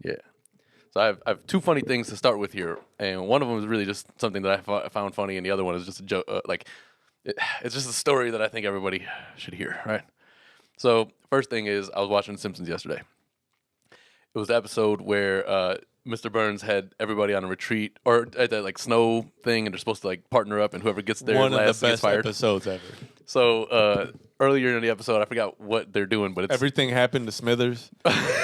Yeah. So I have two funny things to start with here, and one of them is really just something that I found funny, and the other one is just a joke. It's just a story that I think everybody should hear, right? So first thing is, I was watching Simpsons yesterday. It was the episode where Mr. Burns had everybody on a retreat or at that like snow thing, and they're supposed to like partner up, and whoever gets there One of last the gets best fired. episodes ever. So earlier in the episode, I forgot what they're doing, but it's Everything happened to Smithers.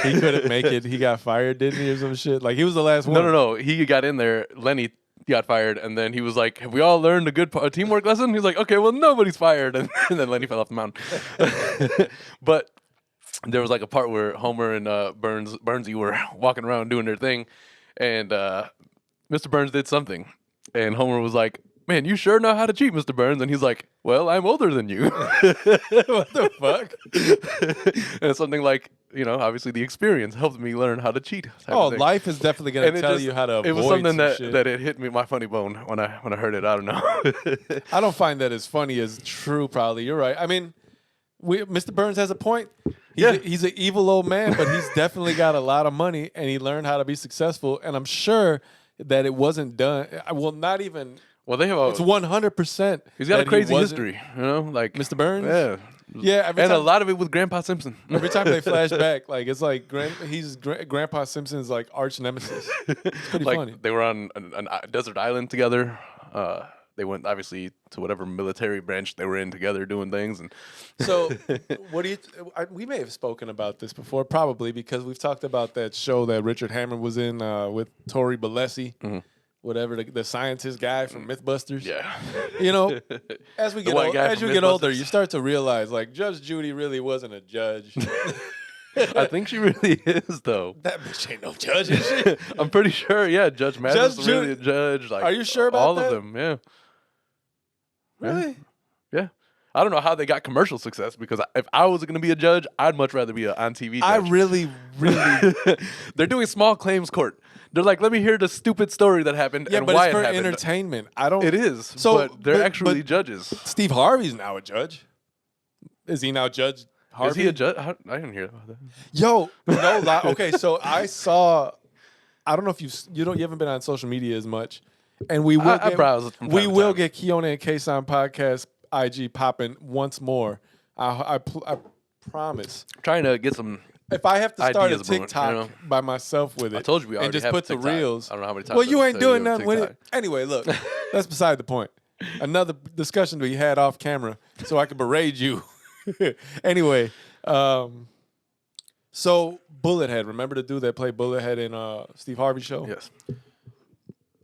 He couldn't make it. He got fired, didn't he, or some shit? Like, he was the last one. no. He got in there. Lenny got fired, and then he was like, "Have we all learned a good teamwork lesson?" He's like, "Okay, well, nobody's fired," and then Lenny fell off the mountain. But there was like a part where Homer and Burnsy were walking around doing their thing, and Mr. Burns did something, and Homer was like, "Man, you sure know how to cheat, Mr. Burns." And he's like, "Well, I'm older than you." What the fuck? And it's something like, obviously the experience helped me learn how to cheat. Oh, life is definitely going to tell you how to avoid it was something some shit. that it hit me my funny bone when I heard it. I don't know. I don't find that as funny as true, probably. You're right. I mean, Mr. Burns has a point. He's an evil old man, but he's definitely got a lot of money, and he learned how to be successful. And I'm sure that it wasn't done. Well, not even. Well, they have It's 100%. He's got a crazy history, like Mr. Burns? Yeah. Yeah, And a lot of it with Grandpa Simpson. every time they flash back, like it's like he's Grandpa Simpson's like arch nemesis. It's pretty like funny. they were on a desert island together. They went obviously to whatever military branch they were in together doing things. And So, what do you? We may have spoken about this before, probably because we've talked about that show that Richard Hammond was in with Tori Bellesi, whatever the scientist guy from MythBusters. yeah. As we The get white guy as from you get older, Mythbusters. you start to realize like Judge Judy really wasn't a judge. I think she really is, though. That bitch ain't no judge, is she? I'm pretty sure, yeah. Judge Mathis Judge is really a judge. Like, Are you sure about all that? of them? Yeah. Really? Yeah. I don't know how they got commercial success because if I was going to be a judge, I'd much rather be an on TV judge. I really. They're doing small claims court. They're like, let me hear the stupid story that happened Yeah, and but why it's for it happened. entertainment. I don't. It is. So, but they're but- actually but- judges. Steve Harvey's now a judge. Is he now Judge Harvey? Is he a judge? I didn't hear about that. Yo, no lie. Okay, so I saw. I don't know if you haven't been on social media as much, and we will. I browse from time to time. get Kiona and Kasson podcast IG popping once more. I promise. I'm trying to get some. If I have to start a Ideas brewing, TikTok by myself with it, I told you we already and just have put the TikTok. reels. I don't know how many times Well, you I've ain't told doing you nothing with it. TikTok. Anyway, look, that's beside the point. Another discussion we had off camera, so I could berate you. Anyway, so Bullethead, remember the dude that played Bullethead in Steve Harvey's show? Yes.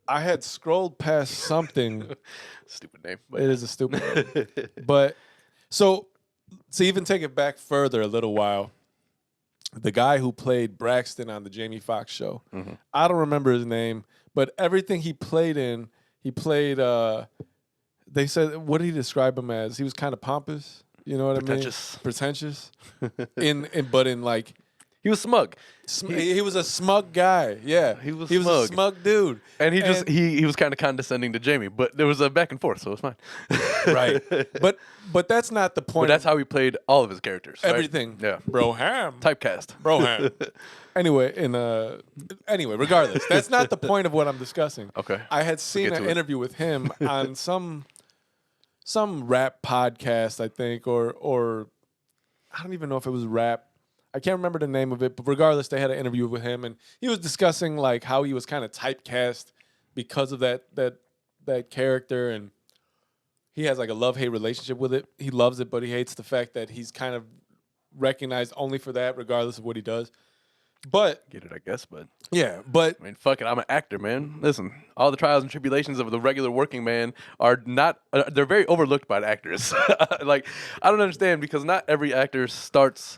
I had scrolled past something. Stupid name. It is a stupid name. But so to even take it back further a little while, the guy who played Braxton on the Jamie Foxx show, I don't remember his name, but everything he played in, he played, they said, what did he describe him as? He was kind of pompous. You know what I mean? Pretentious. But in like, He was smug. he was a smug guy. Yeah. He was a smug. smug dude. And he was kind of condescending to Jamie, but there was a back and forth, so it was fine. Right. But that's not the point. But that's how he played all of his characters. Right? everything. Yeah. Broham. Typecast. Broham. Anyway, regardless, that's not the point of what I'm discussing. Okay. I had seen get an to it. interview with him on some rap podcast, I think, or I don't even know if it was rap. I can't remember the name of it, but regardless, they had an interview with him, and he was discussing like how he was kind of typecast because of that character, and he has like a love-hate relationship with it. He loves it, but he hates the fact that he's kind of recognized only for that, regardless of what he does. But Get it, I guess, but yeah, but I mean, fuck it. I'm an actor, man. Listen, all the trials and tribulations of the regular working man are not, they're very overlooked by the actors. Like, I don't understand because not every actor starts.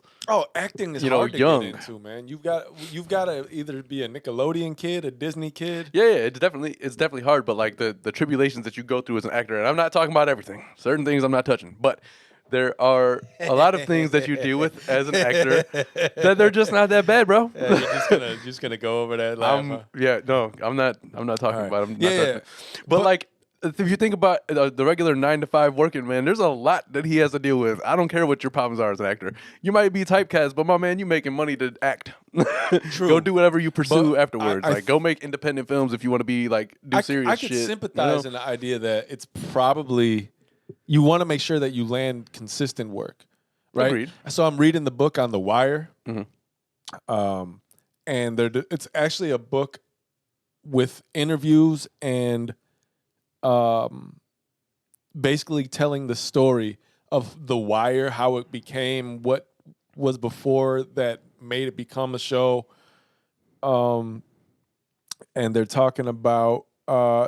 acting is You know, hard to young. get into, man. You've got to either be a Nickelodeon kid, a Disney kid. Yeah, it's definitely hard, but like the tribulations that you go through as an actor, and I'm not talking about everything. Certain things I'm not touching, but there are a lot of things that you deal with as an actor that they're just not that bad, bro. Yeah, you're just gonna go over that. Laugh, huh? Yeah, no, I'm not talking All right. about. I'm not Yeah, touching yeah. it. But like, if you think about the regular 9 to 5 working man, there's a lot that he has to deal with. I don't care what your problems are as an actor. You might be typecast, but my man, you making money to act. True. Go do whatever you pursue But afterwards. Like, go make independent films if you want to be like do serious I shit. could sympathize in the idea that it's probably you want to make sure that you land consistent work, right? Agreed. So I'm reading the book on The Wire, Mm-hmm. and it's actually a book with interviews and basically telling the story of The Wire, how it became, what was before that made it become a show. And they're talking about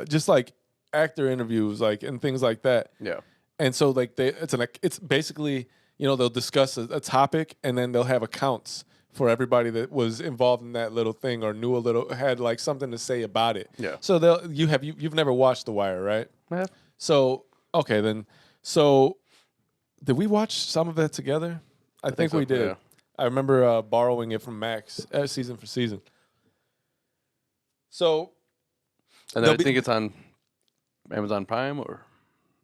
just like actor interviews, like and things like that. Yeah. And so like it's basically, they'll discuss a topic and then they'll have accounts for everybody that was involved in that little thing or knew a little, had like something to say about it. Yeah. So you've never watched The Wire, right? I have. So okay then. So did we watch some of that together? I think so, we did. yeah. I remember borrowing it from Max season for season. So And then I think it's on Amazon Prime or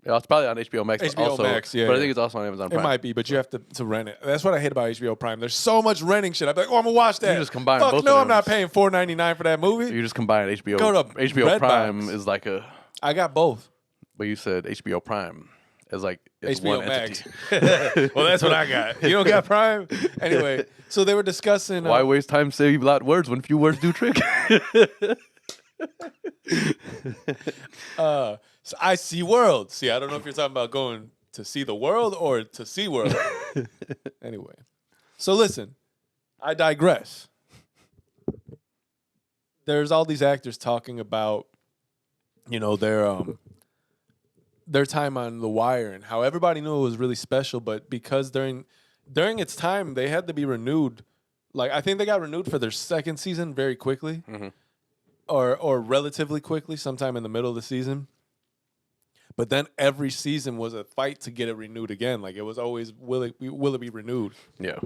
it's probably on HBO Max. HBO also, Max, yeah, but I yeah. think it's also on Amazon Prime. It might be, but you have to rent it. That's what I hate about HBO Prime. There's so much renting shit. I'm like, I'm gonna watch that. You just combine Fuck both no, of I'm them. not paying $4.99 for that movie. You just combine HBO. Go to HBO Redbox. Prime is like a. I got both. But you said HBO Prime is like it's HBO one Max. entity. Well, that's what I got. You don't got Prime? Anyway, so they were discussing. Why waste time saying a lot of words when few words do trick? So I see world. See, I don't know if you're talking about going to see the world or to see world. Anyway, so listen, I digress. There's all these actors talking about, their time on The Wire and how everybody knew it was really special, but because during its time they had to be renewed. Like I think they got renewed for their second season very quickly, or relatively quickly, sometime in the middle of the season. But then every season was a fight to get it renewed again. Like it was always will it be renewed? Yeah.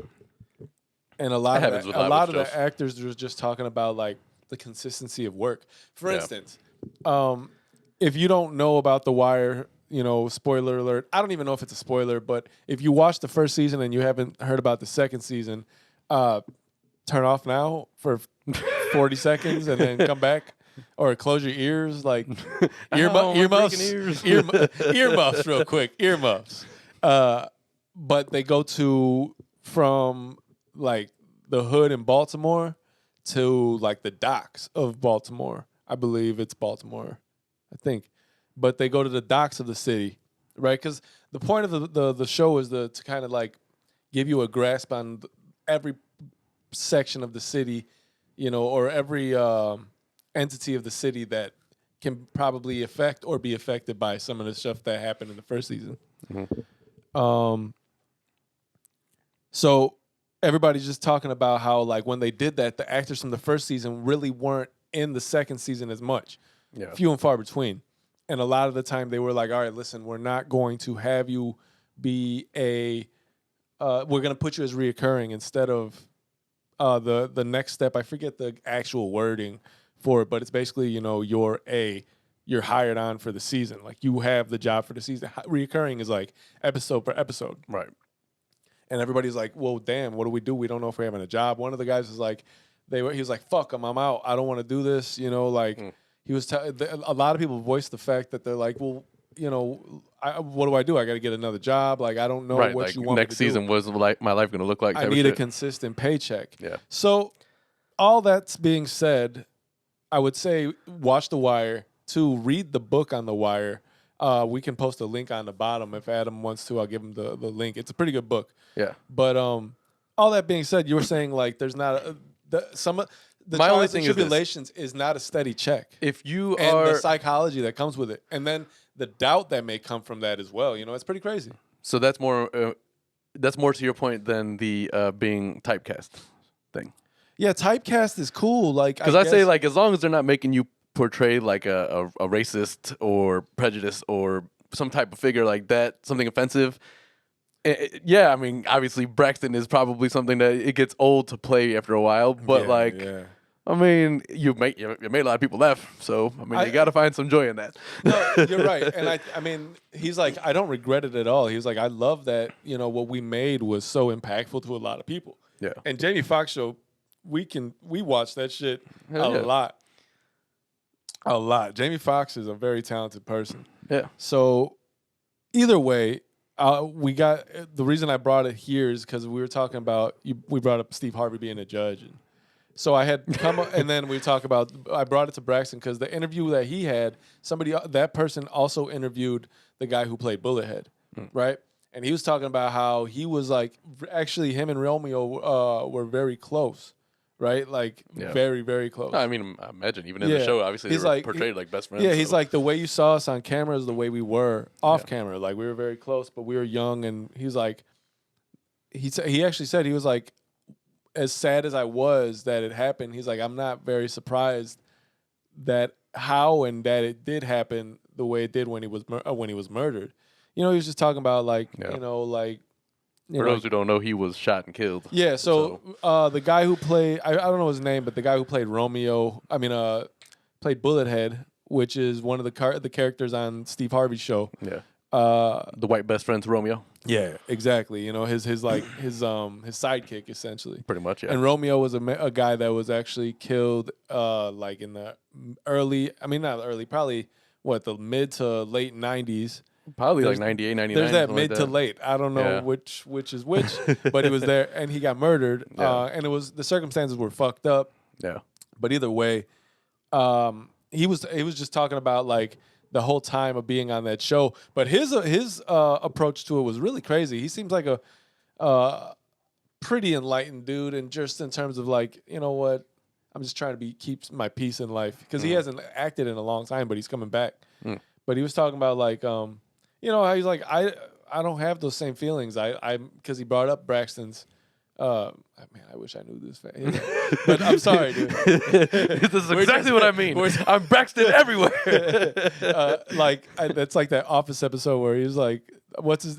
And a lot happens of with a a lot lot of of shows. the actors were just talking about like the consistency of work. For Yeah. instance, if you don't know about The Wire, spoiler alert. I don't even know if it's a spoiler, but if you watched the first season and you haven't heard about the second season, turn off now for 40 seconds and then come back. Or close your ears, like earmuffs, earmuffs, real quick, earmuffs. But they go from like the hood in Baltimore to like the docks of Baltimore. I believe it's Baltimore, I think. But they go to the docks of the city, right? Because the point of the show is to kind of like give you a grasp on every section of the city, or every entity of the city that can probably affect or be affected by some of the stuff that happened in the first season. So everybody's just talking about how like when they did that, the actors from the first season really weren't in the second season as much. Yeah. Few and far between. And a lot of the time they were like, all right, listen, we're not going to have you be we're going to put you as reoccurring instead of the next step. I forget the actual wording for it, but it's basically, you're hired on for the season. Like you have the job for the season. Reoccurring is like episode per episode. Right. And everybody's like, well, damn, what do? We don't know if we're having a job. One of the guys was like, he was like, fuck them, I'm out. I don't want to do this. He was, a lot of people voiced the fact that they're like, well, what do? I got to get another job. Like, I don't know Right. what Like you want me next to do. season, what's like my life going to look like? I type of need a shit. consistent paycheck. Yeah. So all that's being said, I would say watch The Wire. 2, read the book on The Wire. We can post a link on the bottom if Adam wants to. I'll give him the link. It's a pretty good book. Yeah. But all that being said, you were saying like there's not the My only trials thing and is this. tribulations is not a steady check. If you And are the psychology that comes with it, and then the doubt that may come from that as well. It's pretty crazy. so that's more to your point than the being typecast thing. Yeah, typecast is cool. Like Because I say like as long as they're not making you portray like a racist or prejudice or some type of figure like that, something offensive. Yeah, I mean, obviously Braxton is probably something that it gets old to play after a while, but I mean, you made a lot of people laugh, so I mean, you got to find some joy in that. No, you're right. And I mean, he's like, I don't regret it at all. He was like, I love that, what we made was so impactful to a lot of people. Yeah. And Jamie Foxx show, we watch that shit Hell yeah. lot. A lot. Jamie Foxx is a very talented person. Yeah. So either way, we got the reason I brought it here is because we were talking about we brought up Steve Harvey being a judge. And so I had come and then we talk about I brought it to Braxton because the interview that he had, that person also interviewed the guy who played Bullethead, right? And he was talking about how he was like actually him and Romeo were very close. Right, like very, very close. I mean, I imagine even in the show, obviously they were portrayed like best friends. Yeah, he's like the way you saw us on camera is the way we were off camera. Like we were very close, but we were young. And he's like, he actually said he was like, as sad as I was that it happened. He's like, I'm not very surprised that it did happen the way it did when he was murdered. He was just talking about like For those who don't know, he was shot and killed. Yeah, so the guy who played, I don't know his name, but the guy who played played Bullethead, which is one of the characters on Steve Harvey's show. Yeah. The white best friend's Romeo. Yeah, exactly. His sidekick essentially. Pretty much, yeah. And Romeo was a guy that was actually killed like in the probably the mid to late 90s. Probably like 98, 99. There's that mid to late. I don't know which is which, but he was there and he got murdered. And the circumstances were fucked up. Yeah. But either way, he was just talking about like the whole time of being on that show. But his approach to it was really crazy. He seems like a pretty enlightened dude, and just in terms of like, you know what, I'm just trying to keep my peace in life because he hasn't acted in a long time, but he's coming back. But he was talking about like how he's like, I don't have those same feelings. Because he brought up Braxton's. Man, I wish I knew this. But I'm sorry, dude. This is exactly what I mean. I'm Braxton everywhere. That's like that Office episode where he's like,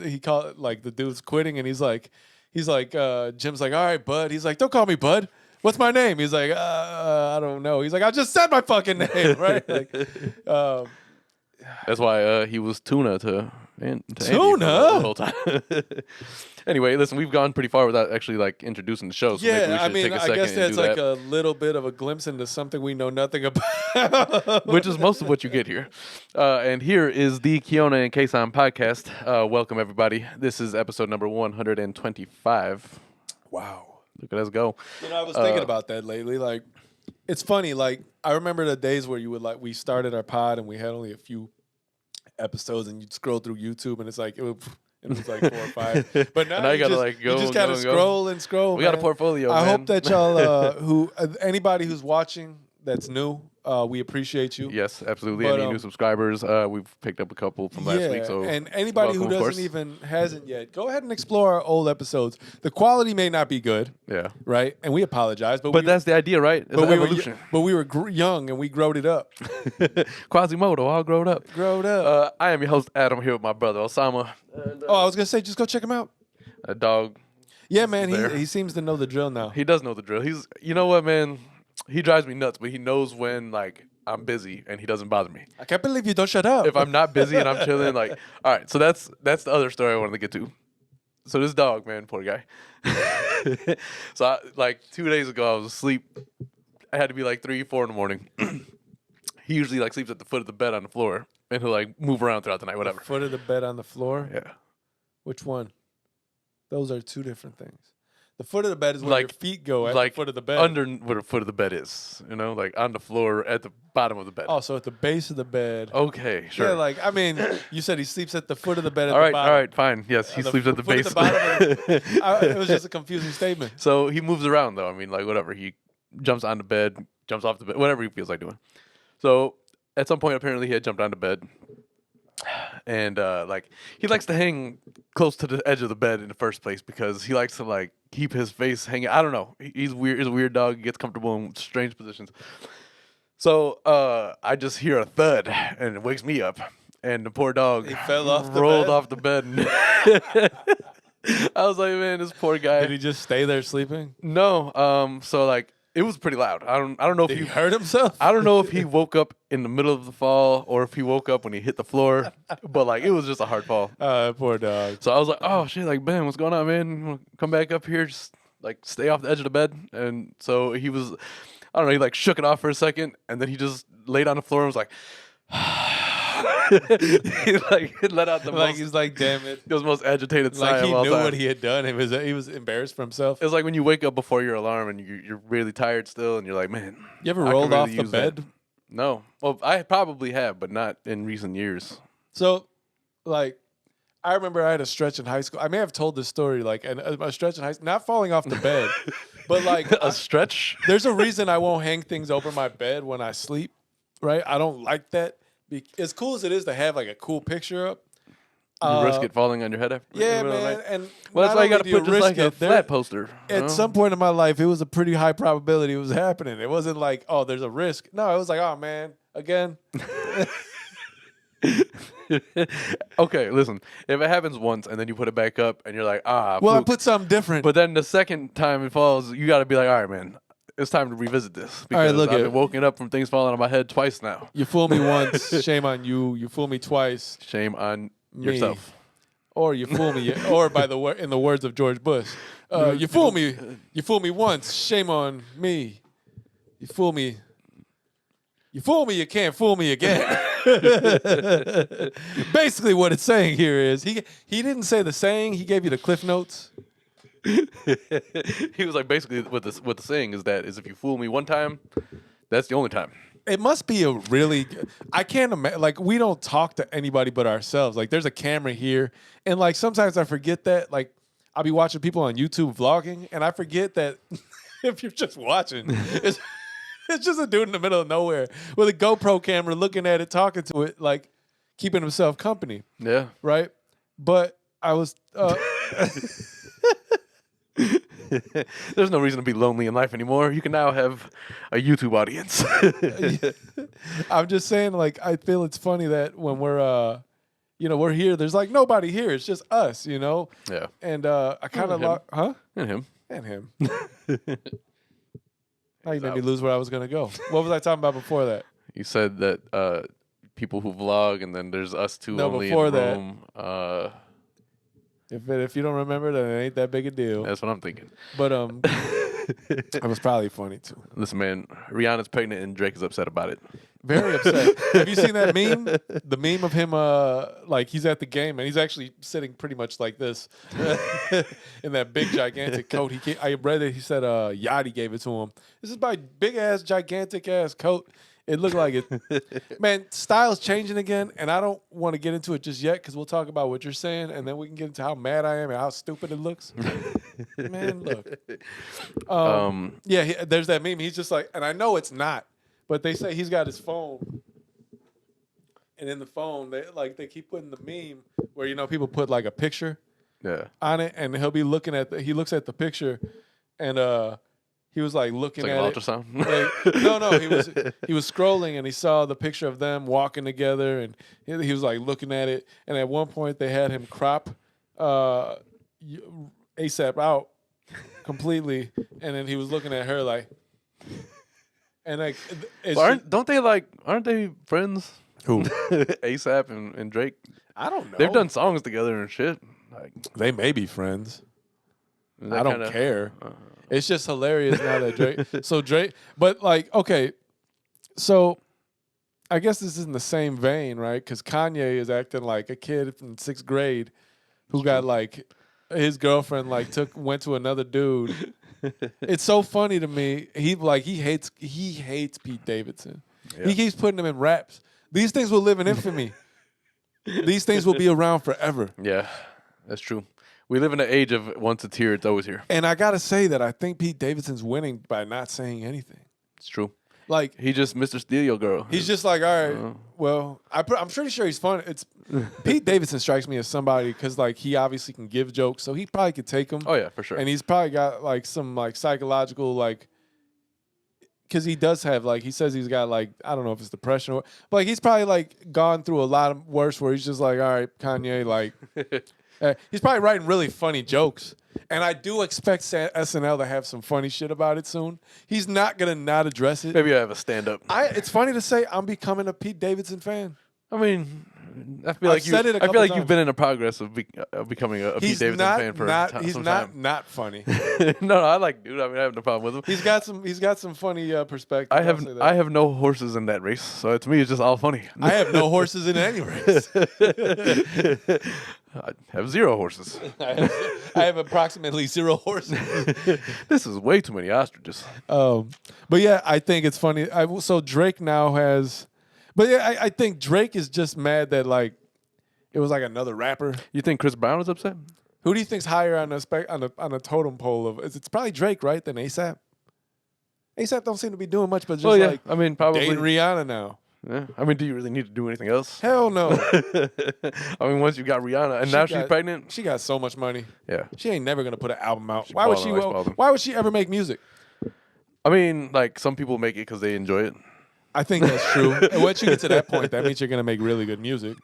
he called it like the dude's quitting, and he's like, Jim's like, all right, bud. He's like, don't call me bud. What's my name? He's like, I don't know. He's like, I just said my fucking name, right? Like, that's why he was Tuna to Andy Tuna the whole time. Anyway, listen, we've gone pretty far without actually like introducing the show. So maybe we should take a second I guess that's and do like that. a little bit of a glimpse into something we know nothing about, which is most of what you get here. And here is the Kiona and Kasson podcast. Welcome everybody. This is episode number 125. Wow, look at us go. I was thinking about that lately. Like, it's funny. Like, I remember the days where we started our pod and we had only a few episodes, and you'd scroll through YouTube and it's like it was like 4 or 5. But now you gotta like go. You just gotta scroll and scroll. We got a portfolio. I man. hope that y'all anybody who's watching that's new, we appreciate you. Yes, absolutely. But, any new subscribers? We've picked up a couple from last week. So and anybody welcome, who hasn't yet, go ahead and explore our old episodes. The quality may not be good. Yeah. Right. And we apologize, but that's the idea, right? It's an evolution. We were young and we growed it up. Quasimodo, all grown up. I am your host Adam here with my brother Osama. And, I was gonna say, just go check him out. A dog. Yeah, man. He seems to know the drill now. He does know the drill. You know what, man? He drives me nuts, but he knows when like I'm busy and he doesn't bother me. I can't believe you don't shut up. If I'm not busy and I'm chilling, like, all right. So that's the other story I wanted to get to. So this dog, man, poor guy. So like 2 days ago, I was asleep. I had to be like 3, 4 in the morning. He usually like sleeps at the foot of the bed on the floor, and he'll like move around throughout the night, whatever. Foot of the bed on the floor. Yeah. Which one? Those are two different things. The foot of the bed is where your feet go at the foot of the bed. Under where the foot of the bed is, like on the floor at the bottom of the bed. Oh, so at the base of the bed. Okay, sure. Yeah, like, I mean, you said he sleeps at the foot of the bed at all the bottom. All right, fine. Yes, he sleeps at the base. At the bottom it was just a confusing statement. So he moves around, though. I mean, like, whatever. He jumps on the bed, jumps off the bed, whatever he feels like doing. So at some point, apparently, he had jumped on the bed. And like he likes to hang close to the edge of the bed in the first place because he likes to like keep his face hanging. I don't know. He's weird. He's a weird dog. He gets comfortable in strange positions. So I just hear a thud and it wakes me up. And the poor dog rolled off the bed. I was like, man, this poor guy. Did he just stay there sleeping? No. So like It was pretty loud. I don't know if Did he he hurt himself? I don't know if he woke up in the middle of the fall or if he woke up when he hit the floor, but like it was just a hard fall. Poor dog. So I was like, oh shit, like Ben, what's going on, man? You wanna come back up here, just like stay off the edge of the bed. And so he was, I don't know, he like shook it off for a second, and then he just laid on the floor and was like, he like let out the Like most, he's like, damn it. the most agitated sigh Like he of all knew time. what he had done. He was embarrassed for himself. It's like when you wake up before your alarm and you're really tired still, and you're like, man, You ever I could rolled really off the use that. bed? No. Well, I probably have, but not in recent years. So, like, I remember I had a stretch in high school. I may have told this story, like, a stretch in high school, not falling off the bed, but like, A stretch? there's a reason I won't hang things over my bed when I sleep, right? I don't like that. As cool as it is to have like a cool picture up, You risk it falling on your head after? yeah, in the middle of the man. night? And Well, that's not why you only got to do you put just risk like a it, there- flat poster. you At know? some point in my life, it was a pretty high probability it was happening. It wasn't like, oh, there's a risk. No, it was like, oh man, again. Okay, listen. If it happens once and then you put it back up and you're like, ah, Well, I fluke. put something different. But then the second time it falls, you got to be like, all right, man, it's time to revisit this. Because All right, look I've at- been woken up from things falling on my head twice now. You fool me once, shame on you. You fool me twice, Shame on Me. yourself. or you fool me, or in the words of George Bush, you fool me once, shame on me. You fool me, you can't fool me again. Basically, what it's saying here is he didn't say the saying, he gave you the Cliff Notes. He was like, basically, what the saying is that is if you fool me one time, that's the only time. It must be a really. I can't imagine. Like we don't talk to anybody but ourselves. Like there's a camera here, and like sometimes I forget that. Like I'll be watching people on YouTube vlogging, and I forget that if you're just watching, it's just a dude in the middle of nowhere with a GoPro camera, looking at it, talking to it, like keeping himself company, Yeah. right? But I was. There's no reason to be lonely in life anymore. You can now have a YouTube audience. I'm just saying, like, I feel it's funny that when we're, we're here, there's like nobody here. It's just us, Yeah. And I kind of him. like, huh? And him. And him. Now you made me lose where I was gonna go. What was I talking about before that? You said that people who vlog and then there's us two No, only before in the that. room. If you don't remember, then it ain't that big a deal. That's what I'm thinking. But it was probably funny too. Listen, man, Rihanna's pregnant and Drake is upset about it. Very upset. Have you seen that meme? The meme of him, like he's at the game and he's actually sitting pretty much like this in that big gigantic coat. I read it. He said Yachty gave it to him. This is my big ass, gigantic ass coat. It looked like it. Man, style's changing again, and I don't want to get into it just yet because we'll talk about what you're saying, and then we can get into how mad I am and how stupid it looks. Man, look. Yeah, there's that meme. He's just like, and I know it's not, but they say he's got his phone, and in the phone, they keep putting the meme where people put like a picture Yeah. on it, and he'll be looking at he looks at the picture, and he was like looking It's like at an it. ultrasound. No, he was scrolling and he saw the picture of them walking together, and he was like looking at it. And at one point, they had him crop ASAP out completely, and then he was looking at her like, and like, Aren't they friends? who? ASAP and Drake. I don't know. They've done songs together and shit. Like, They may be friends. is that I don't kinda- care. It's just hilarious now that Drake. But like, okay, so I guess this is in the same vein, right? Because Kanye is acting like a kid from 6th grade who got like his girlfriend like went to another dude. It's so funny to me. He hates Pete Davidson. Yeah. He keeps putting him in raps. These things will live in infamy. These things will be around forever. Yeah, that's true. We live in an age of once it's here, it's always here. And I gotta say that I think Pete Davidson's winning by not saying anything. It's true. Like He just Mr. Steal Your Girl. he's just like, all right, well, I'm pretty sure he's fun. It's Pete Davidson strikes me as somebody because like he obviously can give jokes, so he probably could take them. Oh yeah, for sure. And he's probably got like some like psychological like, because he does have like he says he's got like I don't know if it's depression or, but like he's probably like gone through a lot of worse where he's just like, all right, Kanye, like. He's probably writing really funny jokes. And I do expect SNL to have some funny shit about it soon. He's not going to not address it. Maybe I have a stand-up. It's funny to say I'm becoming a Pete Davidson fan. I mean, I feel I've said it a I feel couple like you've times. been in the progress of becoming a Pete Davidson fan for He's some time. not funny. No, I like dude. I mean, I have no problem with him. He's got some funny perspective. I have no horses in that race, so to me it's just all funny. I have no horses in any race. I have 0 horses. I have approximately 0 horses. This is way too many ostriches. But yeah, I think it's funny. So Drake now has, but yeah, I think Drake is just mad that like it was like another rapper. You think Chris Brown is upset? Who do you think's higher on a totem pole of? It's probably Drake, right? Than ASAP. ASAP don't seem to be doing much, but just like I mean, probably dating Rihanna now. Yeah. I mean, do you really need to do anything else? Hell no. I mean, once you got Rihanna and now she's pregnant, she got so much money. Yeah, she ain't never gonna put an album out. She Why would ballin' she? Why would she ever make music? I mean, like some people make it because they enjoy it. I think that's true. And once you get to that point, that means you're gonna make really good music.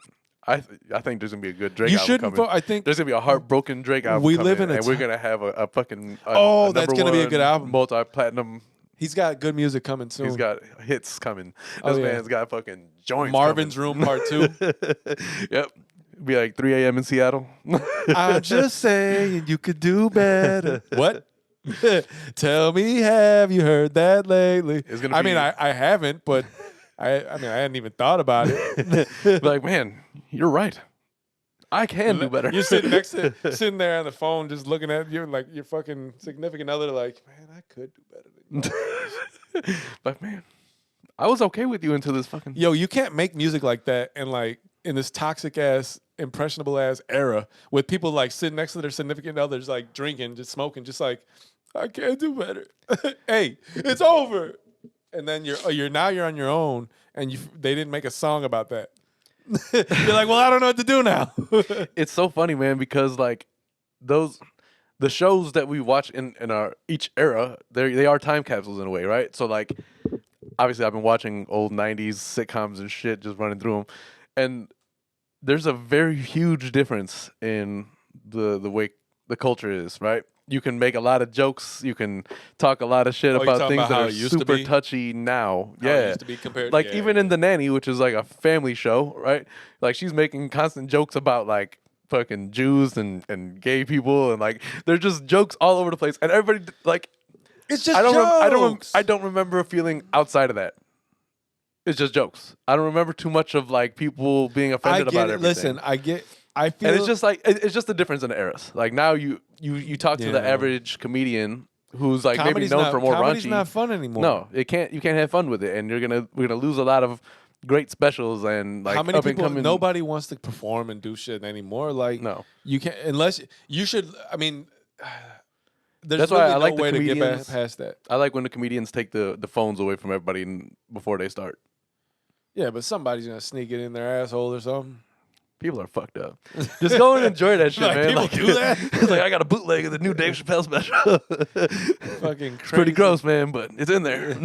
I think there's gonna be a good Drake You album shouldn't. coming. I think there's gonna be a heartbroken Drake album. We coming, live in a and we're gonna have a fucking that's gonna be a good album. Multi-platinum. He's got good music coming soon. He's got hits coming. This man's got fucking joints. Marvin's coming. Room Part 2. Yep. Be like 3 a.m. in Seattle. I'm just saying you could do better. What? Tell me, have you heard that lately? I mean, I haven't, but I hadn't even thought about it. Like, man, you're right. I can do better. You're sitting sitting there on the phone, just looking at you like your fucking significant other, like, man, I could do better than you. But man, I was okay with you until this fucking. Yo, you can't make music like that and like in this toxic ass, impressionable ass era with people like sitting next to their significant others, like drinking, just smoking, just like, I can't do better. Hey, it's over. And then you're on your own, and they didn't make a song about that. You're like, well, I don't know what to do now. It's so funny, man, because like the shows that we watch in our each era, they are time capsules in a way, right? So like, obviously, I've been watching old '90s sitcoms and shit, just running through them, and there's a very huge difference in the way the culture is, right? You can make a lot of jokes. You can talk a lot of shit about things that are super touchy now. How it used to be compared, like even in The Nanny, which is like a family show, right? Like she's making constant jokes about like fucking Jews and gay people, and like they're just jokes all over the place, and everybody like it's just I don't remember feeling outside of that. It's just jokes. I don't remember too much of like people being offended about everything. Listen, I feel, and it's just like it's just the difference in the eras. Like now you talk to the average comedian who's like maybe known for more raunchy. Comedy's not fun anymore. No, you can't have fun with it, and we're gonna lose a lot of great specials and like how many people. Nobody wants to perform and do shit anymore. Like no, you can't unless you should. I mean, there's that's really why I like no way the to comedians. get past that. I like when the comedians take the phones away from everybody before they start. Yeah, but somebody's gonna sneak it in their asshole or something. People are fucked up. Just go and enjoy that shit, like, man. People like, do that. It's like I got a bootleg of the new Dave Chappelle special. Fucking crazy. It's pretty gross, man, but it's in there.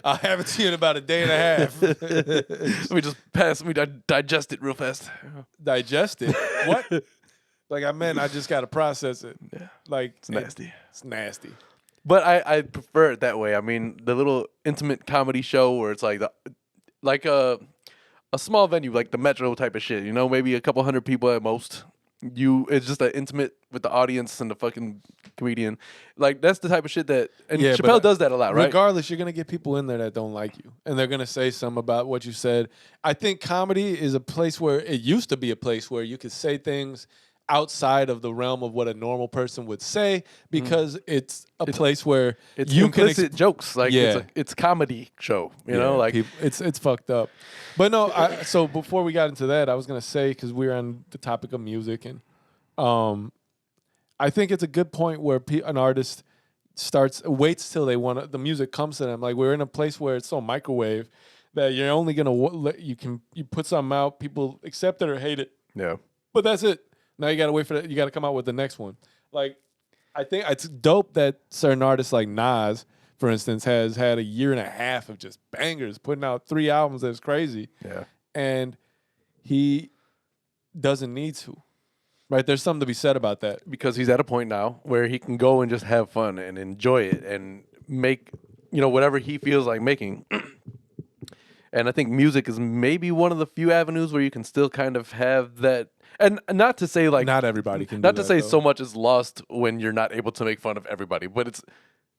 I'll have it to you in about a day and a half. Let me digest it real fast. Digest it? What? Like I just got to process it. Yeah. Like it's nasty. It's nasty. But I prefer it that way. I mean, the little intimate comedy show where it's like a small venue, like the Metro type of shit. You know, maybe a couple hundred people at most. It's just an intimate with the audience and the fucking comedian. Like that's the type of shit that Chappelle does that a lot, right? Regardless, you're gonna get people in there that don't like you, and they're gonna say something about what you said. I think comedy is a place where it used to be a place where you could say things outside of the realm of what a normal person would say because it's a place where it's you implicit jokes. Like it's a comedy show, you know, like it's fucked up. But no, so before we got into that, I was gonna say because we're on the topic of music, and I think it's a good point where an artist waits till the music comes to them. Like we're in a place where it's so microwave that you're only gonna you put something out, people accept it or hate it. Yeah, but that's it. Now you gotta wait for that. You gotta come out with the next one. Like, I think it's dope that certain artists like Nas, for instance, has had a year and a half of just bangers, putting out 3 albums. That's crazy. Yeah, and he doesn't need to. Right? There's something to be said about that. Because he's at a point now where he can go and just have fun and enjoy it and make, whatever he feels like making. And I think music is maybe one of the few avenues where you can still kind of have that. And not to say like Not everybody can. not do to that, say though. so much is lost when you're not able to make fun of everybody, but it's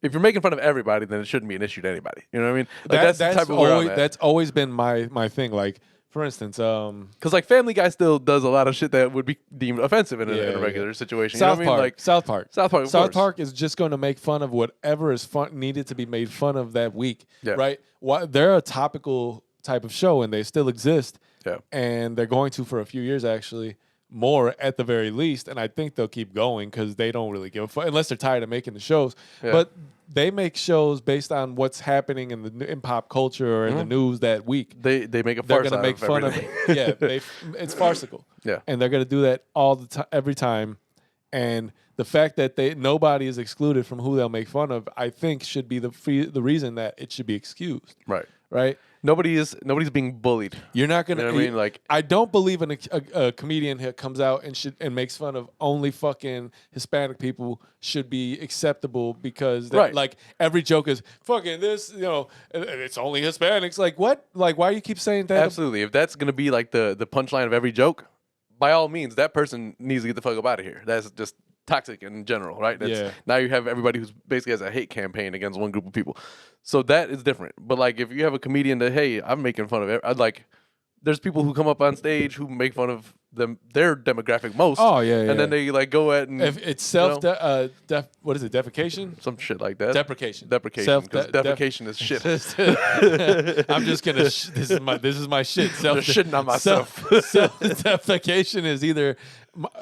if you're making fun of everybody, then it shouldn't be an issue to anybody. You know what I mean? Like that's the type of where I'm at. That's always been my thing. Like for instance, Because like Family Guy still does a lot of shit that would be deemed offensive in a regular situation. South you know what Park. I mean? Like South Park. South Park. Of South course. Park is just going to make fun of whatever is needed to be made fun of that week. Yeah. Right. They're a topical type of show, and they still exist. Yeah. And they're going to for a few years actually. More at the very least, and I think they'll keep going because they don't really give a fuck unless they're tired of making the shows. Yeah. But they make shows based on what's happening in pop culture or in the news that week. They make a They're farce gonna out make of fun everything. of it. Yeah, it's farcical. Yeah. And they're gonna do that all the time, every time. And the fact that nobody is excluded from who they'll make fun of, I think, should be the reason that it should be excused. Right. Right. Nobody's being bullied. You're not gonna. You know what I mean? Like I don't believe in a comedian who comes out and makes fun of only fucking Hispanic people should be acceptable because Right. like every joke is fucking this. It's only Hispanics. Like what? Like why you keep saying that? absolutely. If that's gonna be like the punchline of every joke, by all means, that person needs to get the fuck up out of here. That's just toxic in general, right? Yeah. Now you have everybody who's basically has a hate campaign against one group of people. So that is different. But like if you have a comedian that, hey, I'm making fun of it, I'd like there's people who come up on stage who make fun of their demographic most. Oh yeah, yeah. And then they like go at and If it's self what is it? Defecation? some shit like that. Deprecation. Deprecation. Because defecation is shit. I'm just gonna. This is my shit. Just shitting on myself. Self-defecation is either.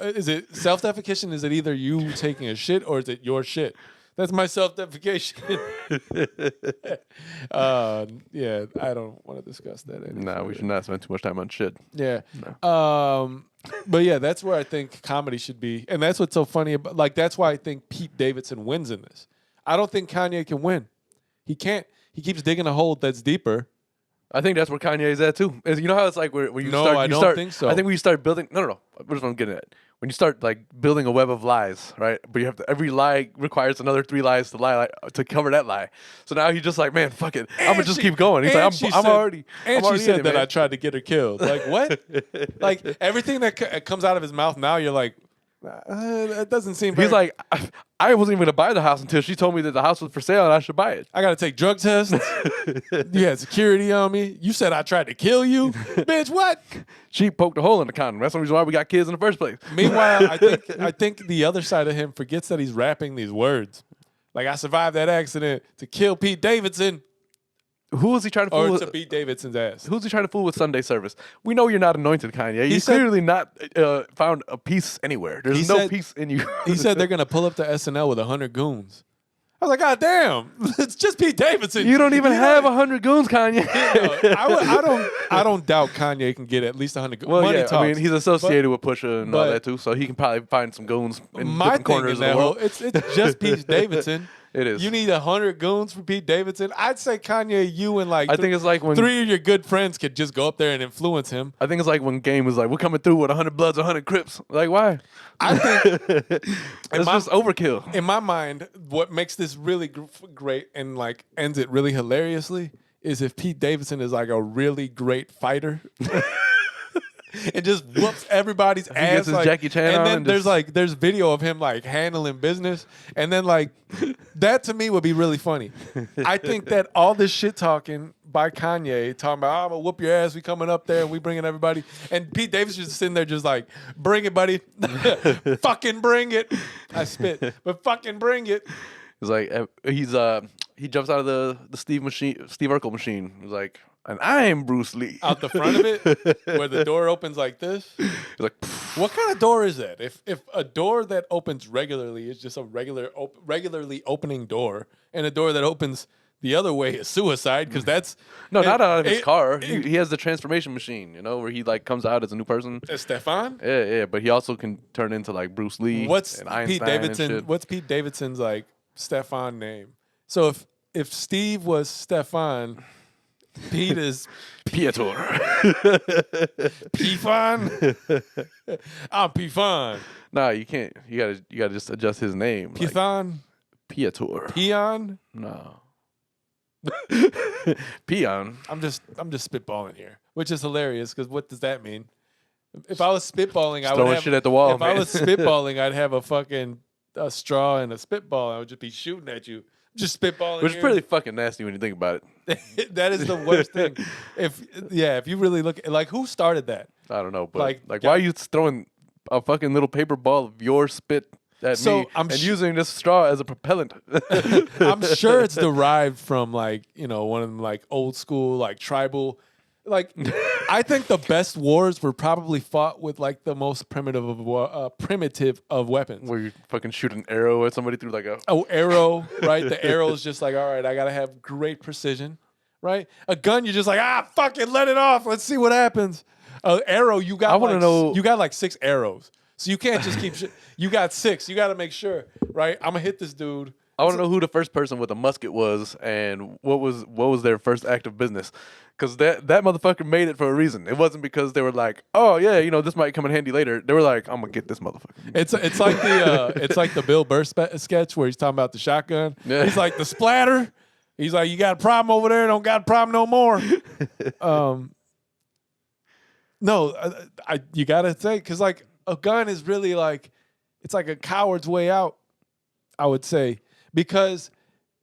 Is it self-defecation? Is it either you taking a shit or is it your shit? That's my self-defecation. Yeah, I don't want to discuss that anymore. No, we should not spend too much time on shit. Yeah. But yeah, that's where I think comedy should be. And that's what's so funny about like that's why I think Pete Davidson wins in this. I don't think Kanye can win. He can't. He keeps digging a hole that's deeper. I think that's where Kanye is at too. You know how it's like where you No, start. I don't think so. I think when you start building. No. What I'm getting at? When you start like building a web of lies, right? But you have to every lie requires another 3 lies to lie to cover that lie. So now he's just like, man, fuck it. I'm gonna just keep going. He's like, I'm already. And I'm she already said in it, that man. I tried to get her killed. Like what? Like everything that comes out of his mouth now, you're like, that doesn't seem. He's very- like, I wasn't even gonna buy the house until she told me that the house was for sale and I should buy it. I gotta take drug tests. You had security on me. You said I tried to kill you, bitch. What? She poked a hole in the condom. That's the reason why we got kids in the first place. Meanwhile, I think the other side of him forgets that he's rapping these words. Like I survived that accident to kill Pete Davidson Who is he trying to fool or with? to beat Davidson's ass. Who's he trying to fool with Sunday service? We know you're not anointed, Kanye. You said- clearly not found a peace anywhere. There's He no said- peace in you. He said they're gonna pull up to SNL with 100 goons. I was like, God damn, it's just Pete Davidson. you don't even have 100 goons, Kanye. I don't doubt Kanye can get at least 100 goons. Well, Money yeah, talks. I mean, he's associated with Pusha and all but- that too, so he can probably find some goons in My different thing corners is of the that world. it's just Pete Davidson. It is. You need 100 goons for Pete Davidson. I'd say Kanye, you and like I think it's like when 3 of your good friends could just go up there and influence him. I think it's like when Game was like, "We're coming through with 100 Bloods, 100 Crips." Like, why? I think It's just overkill. in my mind, what makes this really great and like ends it really hilariously is if Pete Davidson is like a really great fighter. And just whoops everybody's ass. gets his like, Jackie Chan on then and there's just- there's video of him like handling business, and then like that to me would be really funny. I think that all this shit talking by Kanye, talking about I'm gonna whoop your ass, we coming up there and we bringing everybody, and Pete Davis just sitting there just like, bring it, buddy, fucking bring it. I spit, but fucking bring it. It's like he jumps out of the Steve Urkel machine. He's like, and I'm Bruce Lee. Out the front of it, where the door opens like this. He's like, What kind of door is that? If a door that opens regularly is just a regularly opening door, and a door that opens the other way is suicide, because that's no, not out of his car. it- He has the transformation machine, where he like comes out as a new person. Stefan. Yeah, but he also can turn into like Bruce Lee. What's and Einstein Pete Davidson? And shit. What's Pete Davidson's like Stefan name? So if Steve was Stefan, Pete is Piator. P-Fun. I'm P-Fun. Nah, you can't. You gotta just adjust his name. Like, Python. Piator. Peon. No. Peon. I'm just spitballing here, which is hilarious because what does that mean? If I was spitballing, I would Throwing have shit at the wall, If man. I was spitballing, I'd have a fucking straw and a spitball. I would just be shooting at you, just spitballing. Which is here. pretty fucking nasty when you think about it. That is the worst thing. If you really look like who started that? I don't know, but Like, why are you throwing a fucking little paper ball of your spit at So, me I'm and sh- using this straw as a propellant? I'm sure it's derived from like one of them like old school like tribal. Like I think the best wars were probably fought with like the most primitive of weapons. Where you fucking shoot an arrow at somebody through like a. Oh, arrow, right? The arrow is just like, all right, I gotta have great precision, right? A gun, you're just like, fuck it, let it off. Let's see what happens. An arrow, you got. I wanna know- You got like 6 arrows, so you can't just keep. You got 6. You got to make sure, right? I'm gonna hit this dude. I want to know who the first person with a musket was and what was their first act of business. Because that motherfucker made it for a reason. It wasn't because they were like, oh yeah, this might come in handy later. They were like, I'm gonna get this motherfucker. It's like the Bill Burr sketch where he's talking about the shotgun. Yeah. He's like the splatter. He's like, you got a problem over there? Don't got a problem no more. No, you gotta think because like a gun is really like it's like a coward's way out. I would say because.